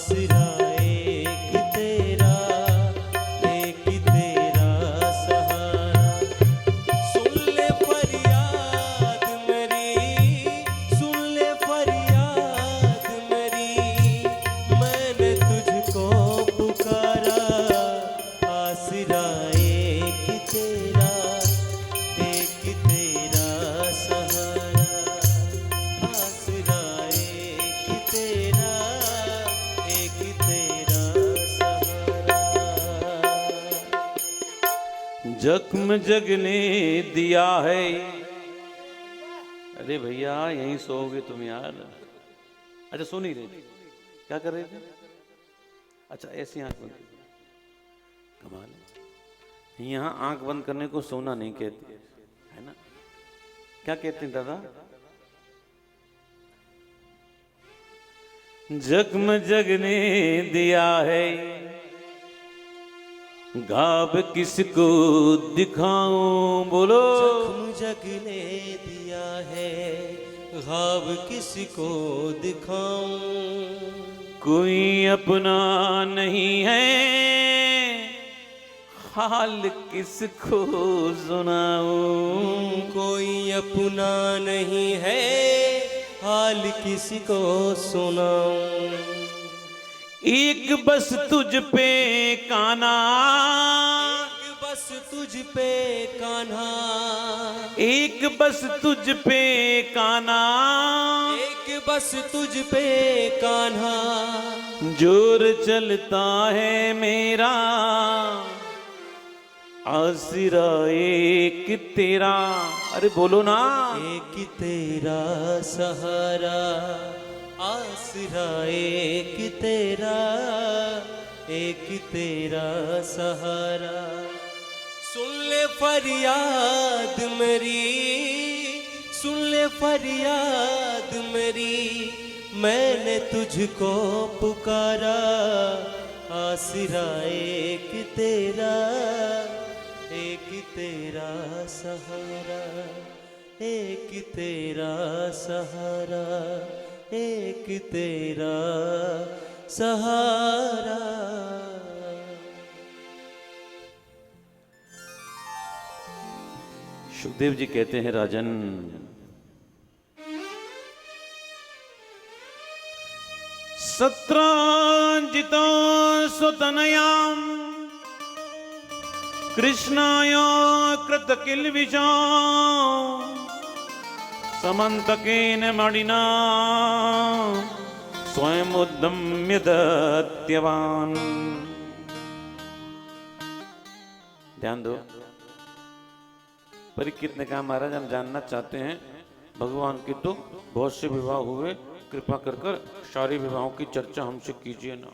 आसरा एक तेरा सहारा। सुन ले फरियाद मेरी, सुन ले फरियाद मेरी, मैंने तुझको पुकारा। आसरा एक तेरा सहारा। आसरा एक तेरा सहारा। जख्म जगने दिया है। अरे भैया यहीं सोओगे तुम यार। अच्छा सो नहीं रहे थे, क्या कर रहे थे? अच्छा ऐसी आंख बंद, कमाल है। यहाँ आंख बंद करने को सोना नहीं कहते, है ना? क्या कहते हैं दादा? जख्म जगने दिया है, घाव किसको दिखाऊं? बोलो। जख्म जगने दिया है, ख्वाब किसको दिखाऊं? कोई अपना नहीं है, हाल किसको सुनाऊं? कोई अपना नहीं है, हाल किसको सुनाऊं? एक बस तुझ पे कान्हा, एक बस तुझ पे कान्हा, एक बस तुझ पे कान्हा, एक बस तुझ पे कान्हा। जोर चलता है मेरा, आसरा एक तेरा। अरे बोलो ना। एक तेरा सहारा, आसरा एक तेरा सहारा। सुन ले फरियाद मेरी, सुन ले फरियाद मेरी, मैंने तुझको पुकारा। आसरा एक तेरा सहारा। एक तेरा सहारा, एक तेरा सहारा। सुखदेव जी कहते हैं राजन, सत्रांजितो सुतनयाम कृष्णाय कृत किल्बिषो समन्तकेन मणिना स्वयं उद्यम्य दत्यवान। ध्यान दो। परीक्षित ने कहा महाराज हम जानना चाहते हैं, भगवान के तो बहुत से विवाह हुए, कृपा कर कर सारे विवाहों की चर्चा हमसे कीजिए ना।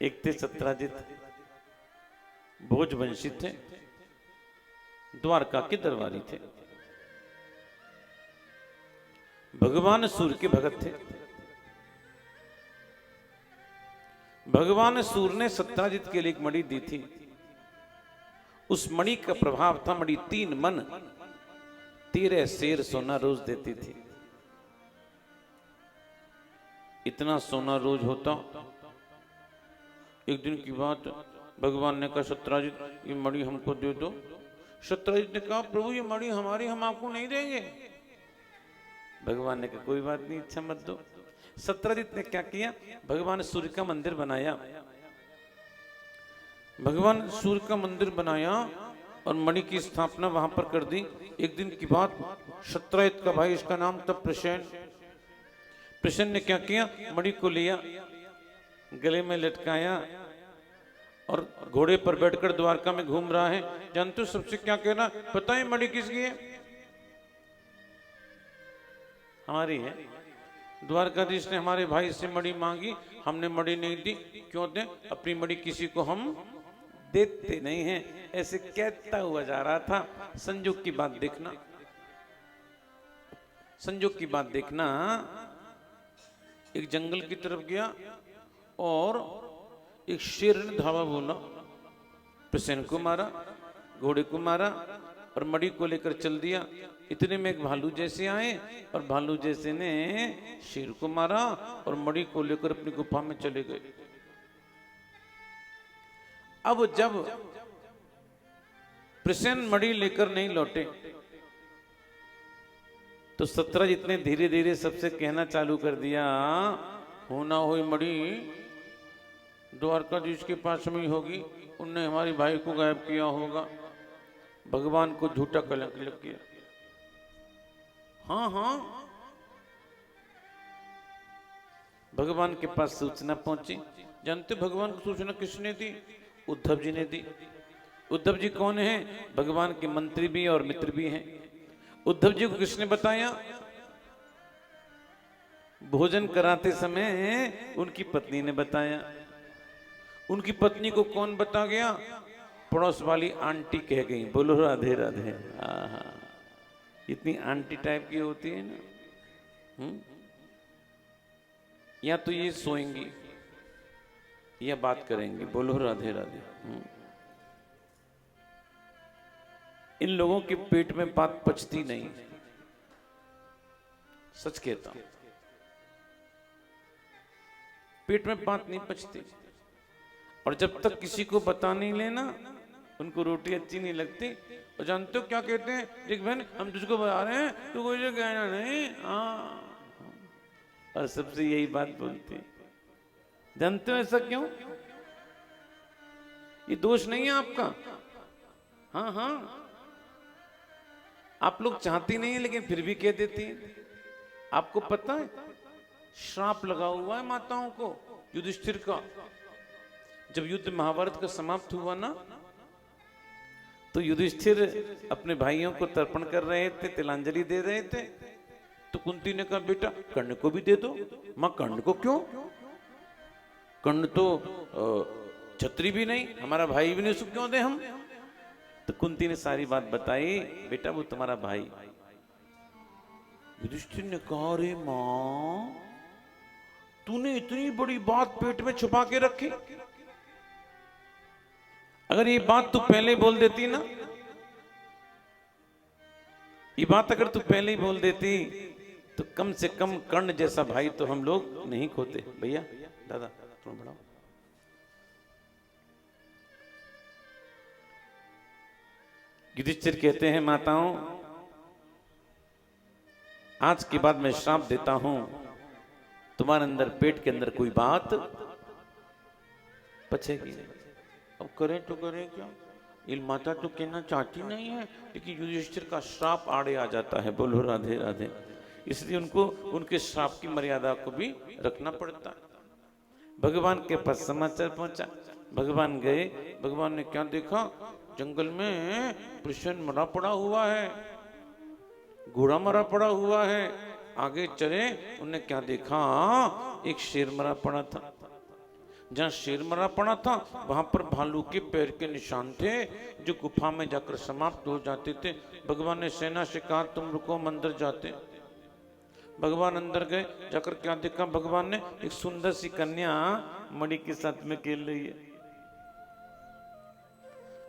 एक थे सत्राजित, भोजवंशी थे, द्वारका के दरबारी थे, भगवान सूर्य के भगत थे। भगवान सूर्य ने सत्राजित के लिए एक मणि दी थी। उस मणि का प्रभाव था, मणि 3 मन 13 शेर सोना रोज देती थी। इतना सोना रोज होता। एक दिन की बात, भगवान ने कहा सत्राजित ये मणि हमको दे दो। सत्राजित ने कहा प्रभु ये मणि हमारी, हम आपको नहीं देंगे। भगवान ने कहा कोई बात नहीं, इच्छा मत दो। सत्राजित ने क्या किया, भगवान सूर्य का मंदिर बनाया। भगवान सूर्य का मंदिर बनाया और मणि की स्थापना वहां पर कर दी। एक दिन की बात, सत्राजित का भाई, इसका नाम था प्रसेन। प्रसेन ने क्या किया, मणि को लिया, गले में लटकाया और घोड़े पर बैठकर द्वारका में घूम रहा है। जानते हो सबसे क्या कहना, पता है मणि किसकी है? हमारी है। द्वारकाधीश ने हमारे भाई से मणि मांगी, हमने मणि नहीं दी। क्यों दें? अपनी मणि किसी को हम देते नहीं हैं। ऐसे कहता हुआ जा रहा था। संजोग की बात देखना, संजोग की बात देखना। एक जंगल की तरफ गया और एक शेर ने धावा बोला, प्रसेन को मारा, घोड़े को मारा और मणि को लेकर चल दिया। इतने में एक भालू जैसे आए और भालू जैसे ने शेर को मारा और मणि को लेकर अपनी गुफा में चले गए। अब जब प्रसन्न मणि लेकर नहीं लौटे तो 17 जितने धीरे धीरे सबसे कहना चालू कर दिया, होना हो मणि द्वारकाधीश के पास में ही होगी, उनने हमारे भाई को गायब किया होगा, भगवान को झूठा कलंक लग गया। हाँ हाँ, भगवान के पास सूचना पहुंची। जानते भगवान को सूचना किसने दी? उद्धव जी ने दी। उद्धव जी कौन है? भगवान के मंत्री भी और मित्र भी हैं। उद्धव जी को किसने बताया? भोजन कराते समय उनकी पत्नी ने बताया। उनकी पत्नी को कौन बता गया? पड़ोस वाली आंटी कह गई। बोलो राधे राधे। इतनी आंटी टाइप की होती है ना। या तो ये सोएंगी या बात करेंगे। बोलो राधे राधे। इन लोगों के पेट में बात पचती नहीं, सच कहता हूं, पेट में बात नहीं पचती। और जब तक किसी को बता नहीं लेना, उनको रोटी अच्छी नहीं लगती। और जानते हो क्या कहते हैं? देख बहन, हम तुझको बता रहे हैं, तू कोई कहना नहीं। और सबसे यही बात बोलते हैं। जानते हो ऐसा क्यों? ये दोष नहीं है आपका। हाँ हाँ, आप लोग चाहती नहीं है लेकिन फिर भी कह देती हैं। आपको पता है श्राप लगा हुआ है माताओं को युधिष्ठिर का। जब युद्ध महाभारत का समाप्त हुआ ना, तो युधिष्ठिर अपने भाइयों को तर्पण कर रहे थे, तिलांजलि दे रहे थे। तो कुंती ने कहा, बेटा कर्ण को भी दे दो। मां, कर्ण को क्यों? कर्ण तो छत्री भी नहीं, हमारा भाई भी नहीं, उसको क्यों दे हम? तो कुंती ने सारी बात बताई। बेटा वो तुम्हारा भाई। युधिष्ठिर ने कहा, अरे मां, तूने इतनी बड़ी बात पेट में छुपा के रखी। अगर ये बात तू पहले बोल देती ना, ये बात अगर तू पहले ही बोल देती, तो कम से कम कर्ण जैसा भाई तो हम लोग नहीं खोते। भैया दादा थोड़ा बढ़ाओ। युधिष्ठिर कहते हैं, माताओं, आज के बाद मैं श्राप देता हूं, तुम्हारे अंदर पेट के अंदर कोई बात पचेगी नहीं। अब करें तो करें क्या? ये माता तो कहना चाहती नहीं है, लेकिन युधिष्ठिर का श्राप आड़े आ जाता है। बोलो राधे राधे। इसलिए उनको उनके श्राप की मर्यादा को भी रखना पड़ता है। भगवान के पास समाचार पहुंचा। भगवान गए। भगवान ने क्या देखा? जंगल में प्रसन्न मरा पड़ा हुआ है, घोड़ा मरा पड़ा हुआ है। आगे चले, उन्होंने क्या देखा? एक शेर मरा पड़ा था। जहां शेर मरा पड़ा था वहां पर भालू के पैर के निशान थे, जो गुफा में जाकर समाप्त हो जाते थे। भगवान ने सेना से कहा, तुम रुको, हम अंदर जाते। भगवान अंदर गए। जाकर क्या देखा? भगवान ने एक सुंदर सी कन्या मणि के साथ में खेल रही है।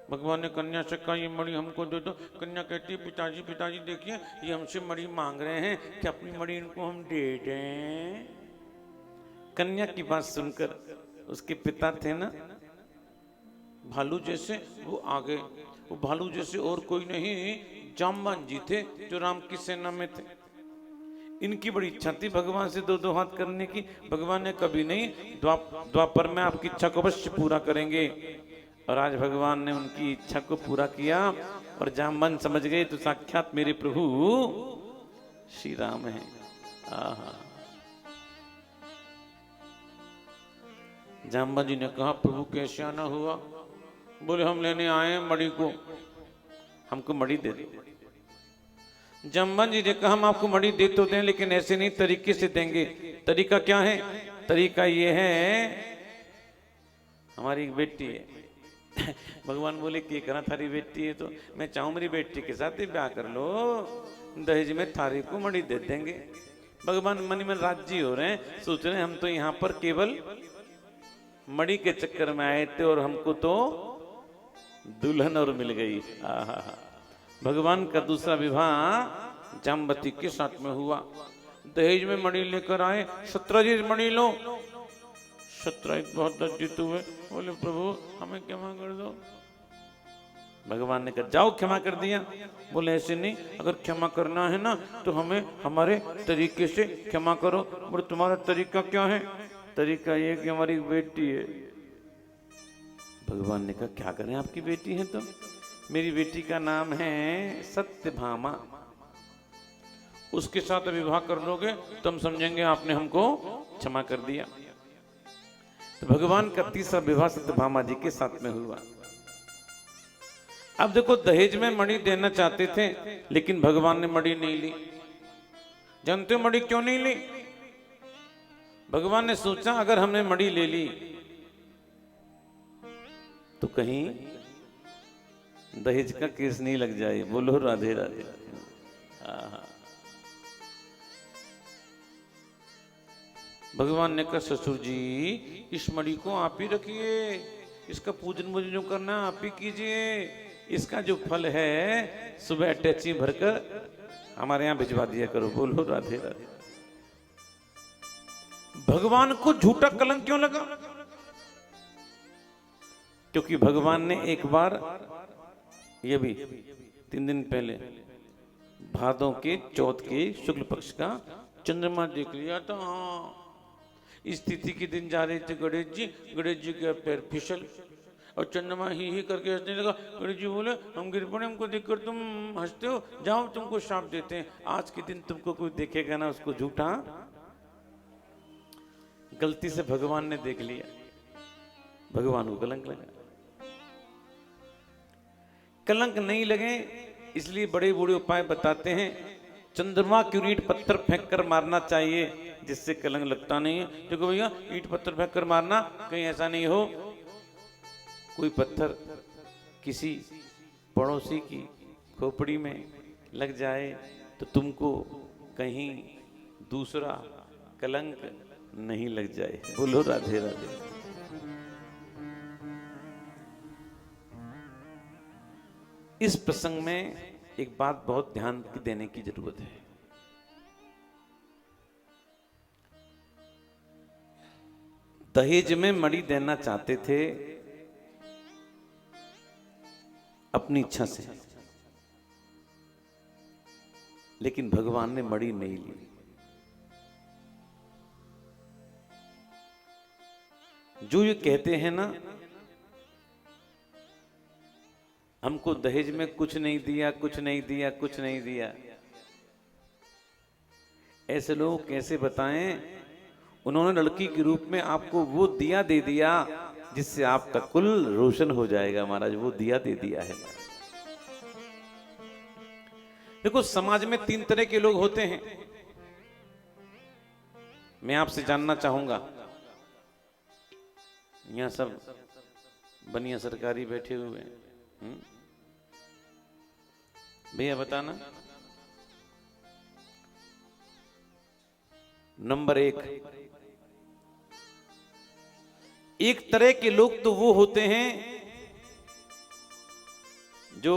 भगवान ने कन्या से कहा, ये मणि हमको दे दो। कन्या कहती है, पिताजी पिताजी देखिए, ये हमसे मणि मांग रहे हैं कि अपनी मणि इनको हम दे दें। कन्या की बात सुनकर उसके पिता थे ना भालू जैसे, वो आ गए। वो भालू जैसे और कोई नहीं, जामवान जी थे, जो राम की सेना में थे। इनकी बड़ी इच्छा थी भगवान से दो दो हाथ करने की। भगवान ने कभी नहीं, द्वापर में आपकी इच्छा को अवश्य पूरा करेंगे। और आज भगवान ने उनकी इच्छा को पूरा किया और जामवन समझ गए तो साक्षात मेरे प्रभु श्री राम है। जामवन जी ने कहा, प्रभु कैसे आना हुआ? बोले, हम लेने आए मणि को, हमको मणि दे दो। जामवन जी ने कहा, हम आपको मणि दे तो दें, लेकिन ऐसे नहीं, तरीके से देंगे। तरीका क्या है? तरीका ये है, हमारी एक बेटी है। भगवान बोले, कि करा थारी बेटी है तो मैं चाहूं मेरी बेटी के साथ ही ब्याह कर लो, दहेज में थारी को मणि दे देंगे। भगवान मन में राजी हो रहे हैं, सोच रहे हैं हम तो यहाँ पर केवल मणि के चक्कर में आए थे और हमको तो दुल्हन और मिल गई। भगवान का दूसरा विवाह जामवती के साथ में हुआ। दहेज में मणि लेकर आए, सत्यजीत मणि लो। सत्यजीत बहुत लज्जित हुए, बोले प्रभु हमें क्षमा कर दो। भगवान ने कहा जाओ क्षमा कर दिया। बोले ऐसे नहीं, अगर क्षमा करना है ना तो हमें हमारे तरीके से क्षमा करो। बोले तुम्हारा तरीका क्या है? तरीका ये कि हमारी बेटी है। भगवान ने कहा क्या करें, आपकी बेटी है तो? मेरी बेटी का नाम है सत्यभामा, उसके साथ विवाह कर लोगे तो हम समझेंगे आपने हमको क्षमा कर दिया। तो भगवान का तीसरा विवाह सत्यभामा जी के साथ में हुआ। अब देखो दहेज में मणि देना चाहते थे लेकिन भगवान ने मणि नहीं ली। जानते हो मणि क्यों नहीं ली? भगवान ने सोचा अगर हमने मणि ले ली तो कहीं दहेज का केस नहीं लग जाए। बोलो राधे राधे। भगवान ने कहा ससुर जी इस मणि को आप ही रखिए, इसका पूजन वूजन जो करना आप ही कीजिए, इसका जो फल है सुबह अटैची भरकर हमारे यहाँ भिजवा दिया करो। बोलो राधे राधे। भगवान को झूठा कलंक क्यों लगा? क्योंकि भगवान ने एक बार, ये भी 3 दिन पहले, भादों के चौथ के शुक्ल पक्ष का चंद्रमा देख लिया था। हाँ, इस तिथि के दिन जा रहे थे गणेश जी के पैर फिसल और चंद्रमा ही करके हंसने लगा। गणेश जी बोले हम गिर पड़े, हमको देखकर तुम हंसते हो, जाओ तुमको श्राप देते हैं, आज के दिन तुमको कोई देखेगा ना उसको झूठा। गलती से भगवान ने देख लिया, भगवान को कलंक लगा। कलंक नहीं लगे इसलिए बड़े बूढ़े उपाय बताते हैं। चंद्रमा की ईंट पत्थर फेंक कर मारना चाहिए जिससे कलंक लगता नहीं है। देखो भैया ईंट पत्थर फेंक कर मारना, कहीं ऐसा नहीं हो कोई पत्थर किसी पड़ोसी की खोपड़ी में लग जाए तो तुमको कहीं दूसरा कलंक नहीं लग जाए। बोलो राधे राधे। इस प्रसंग में एक बात बहुत ध्यान देने की जरूरत है। दहेज में मणि देना चाहते थे अपनी इच्छा से, लेकिन भगवान ने मणि नहीं ली। जो ये कहते हैं ना हमको दहेज में कुछ नहीं दिया, कुछ नहीं दिया, कुछ नहीं दिया, ऐसे लोग कैसे बताएं? उन्होंने लड़की के रूप में आपको वो दिया दे दिया जिससे आपका कुल रोशन हो जाएगा। महाराज वो दिया दे दिया है। देखो समाज में 3 तरह के लोग होते हैं। मैं आपसे जानना चाहूंगा, यहां सब बनिया सरकारी बैठे हुए हैं, भैया बताना। नंबर 1, एक तरह के लोग तो वो होते हैं जो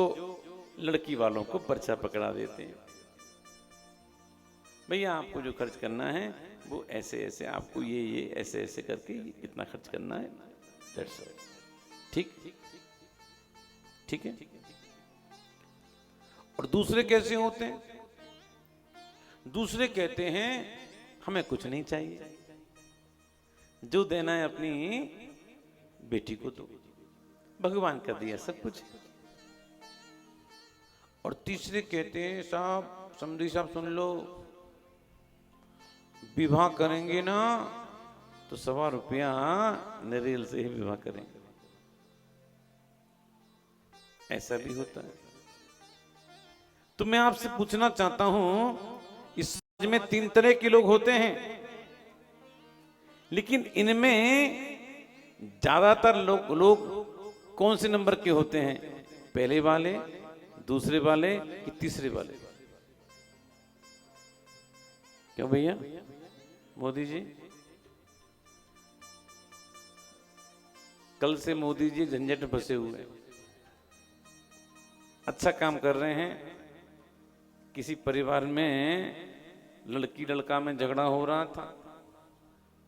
लड़की वालों को पर्चा पकड़ा देते हैं। भैया आपको जो खर्च करना है वो ऐसे ऐसे, आपको ये ऐसे ऐसे करके इतना खर्च करना है, ठीक ठीक है। और दूसरे कैसे होते हैं? दूसरे कहते हैं हमें कुछ नहीं चाहिए, जो देना है अपनी बेटी को दो, भगवान का दिया सब कुछ। और तीसरे कहते हैं साहब, समधी साहब सुन लो, विवाह करेंगे ना तो ₹1.25 रुपया नरेल से ही विवाह करेंगे। ऐसा भी होता है। तो मैं आपसे पूछना चाहता हूं, इस समाज में 3 तरह के लोग होते हैं, लेकिन इनमें ज्यादातर लोग कौन से नंबर के होते हैं? पहले वाले, दूसरे वाले कि तीसरे वाले? क्यों भैया मोदी जी? कल से मोदी जी झंझट में फंसे हुए हैं। अच्छा काम कर रहे हैं, किसी परिवार में लड़की लड़का में झगड़ा हो रहा था,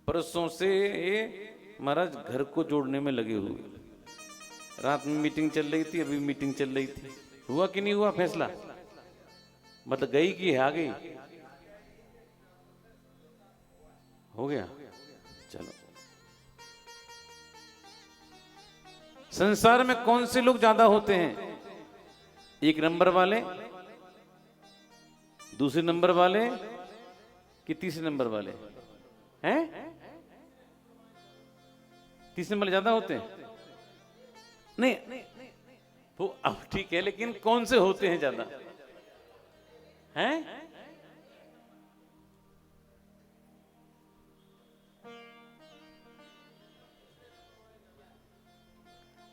परसों से महाराज घर को जोड़ने में लगे हुए। रात में मीटिंग चल रही थी, अभी मीटिंग चल रही थी, हुआ कि नहीं हुआ फैसला? मतलब गई कि आ गई? हो गया, चलो। संसार में कौन से लोग ज्यादा होते हैं? एक नंबर वाले, दूसरे नंबर वाले कि तीसरे नंबर वाले? हैं? तीसरे नंबर ज्यादा होते हैं? नहीं वो अब ठीक है, लेकिन कौन से होते हैं ज्यादा? हैं?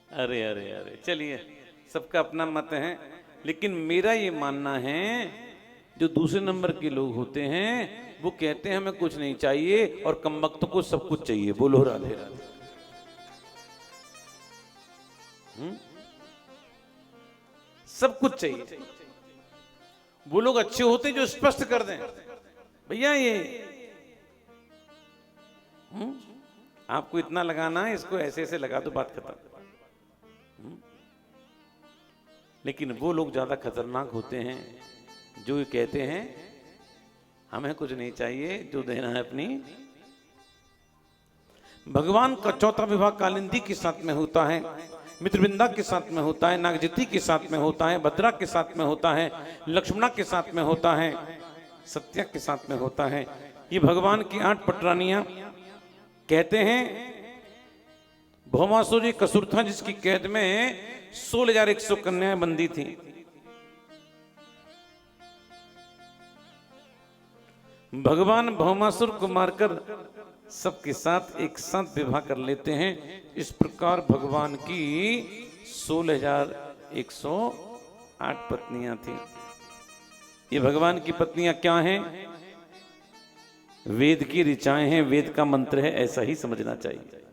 अरे अरे अरे, चलिए, सबका अपना मत है, लेकिन मेरा ये मानना है जो दूसरे नंबर के लोग होते हैं वो कहते हैं हमें कुछ नहीं चाहिए और कमबख्त को सब कुछ चाहिए। बोलो राधे राधे। सब कुछ चाहिए। वो लोग अच्छे होते जो स्पष्ट कर दें भैया ये आपको इतना लगाना है, इसको ऐसे ऐसे लगा दो, बात खत्म। लेकिन वो लोग ज्यादा खतरनाक होते हैं जो ये कहते हैं हमें कुछ नहीं चाहिए, जो देना है अपनी। भगवान का चौथा विवाह कालिंदी के साथ में होता है, मित्रविंदा के साथ में होता है, नागजती के साथ में होता है, भद्रा के साथ में होता है, लक्ष्मणा के साथ में होता है, सत्या के साथ में होता है। ये भगवान की 8 पटरानियां कहते हैं। भौमासुर एक असुर था जिसकी कैद में 16,100 कन्याएं बंदी थी। भगवान भौमासुर को मारकर सबके साथ एक साथ विवाह कर लेते हैं। इस प्रकार भगवान की 16,108 पत्नियां थी। ये भगवान की पत्नियां क्या हैं? वेद की ऋचाएं हैं, वेद का मंत्र है, ऐसा ही समझना चाहिए।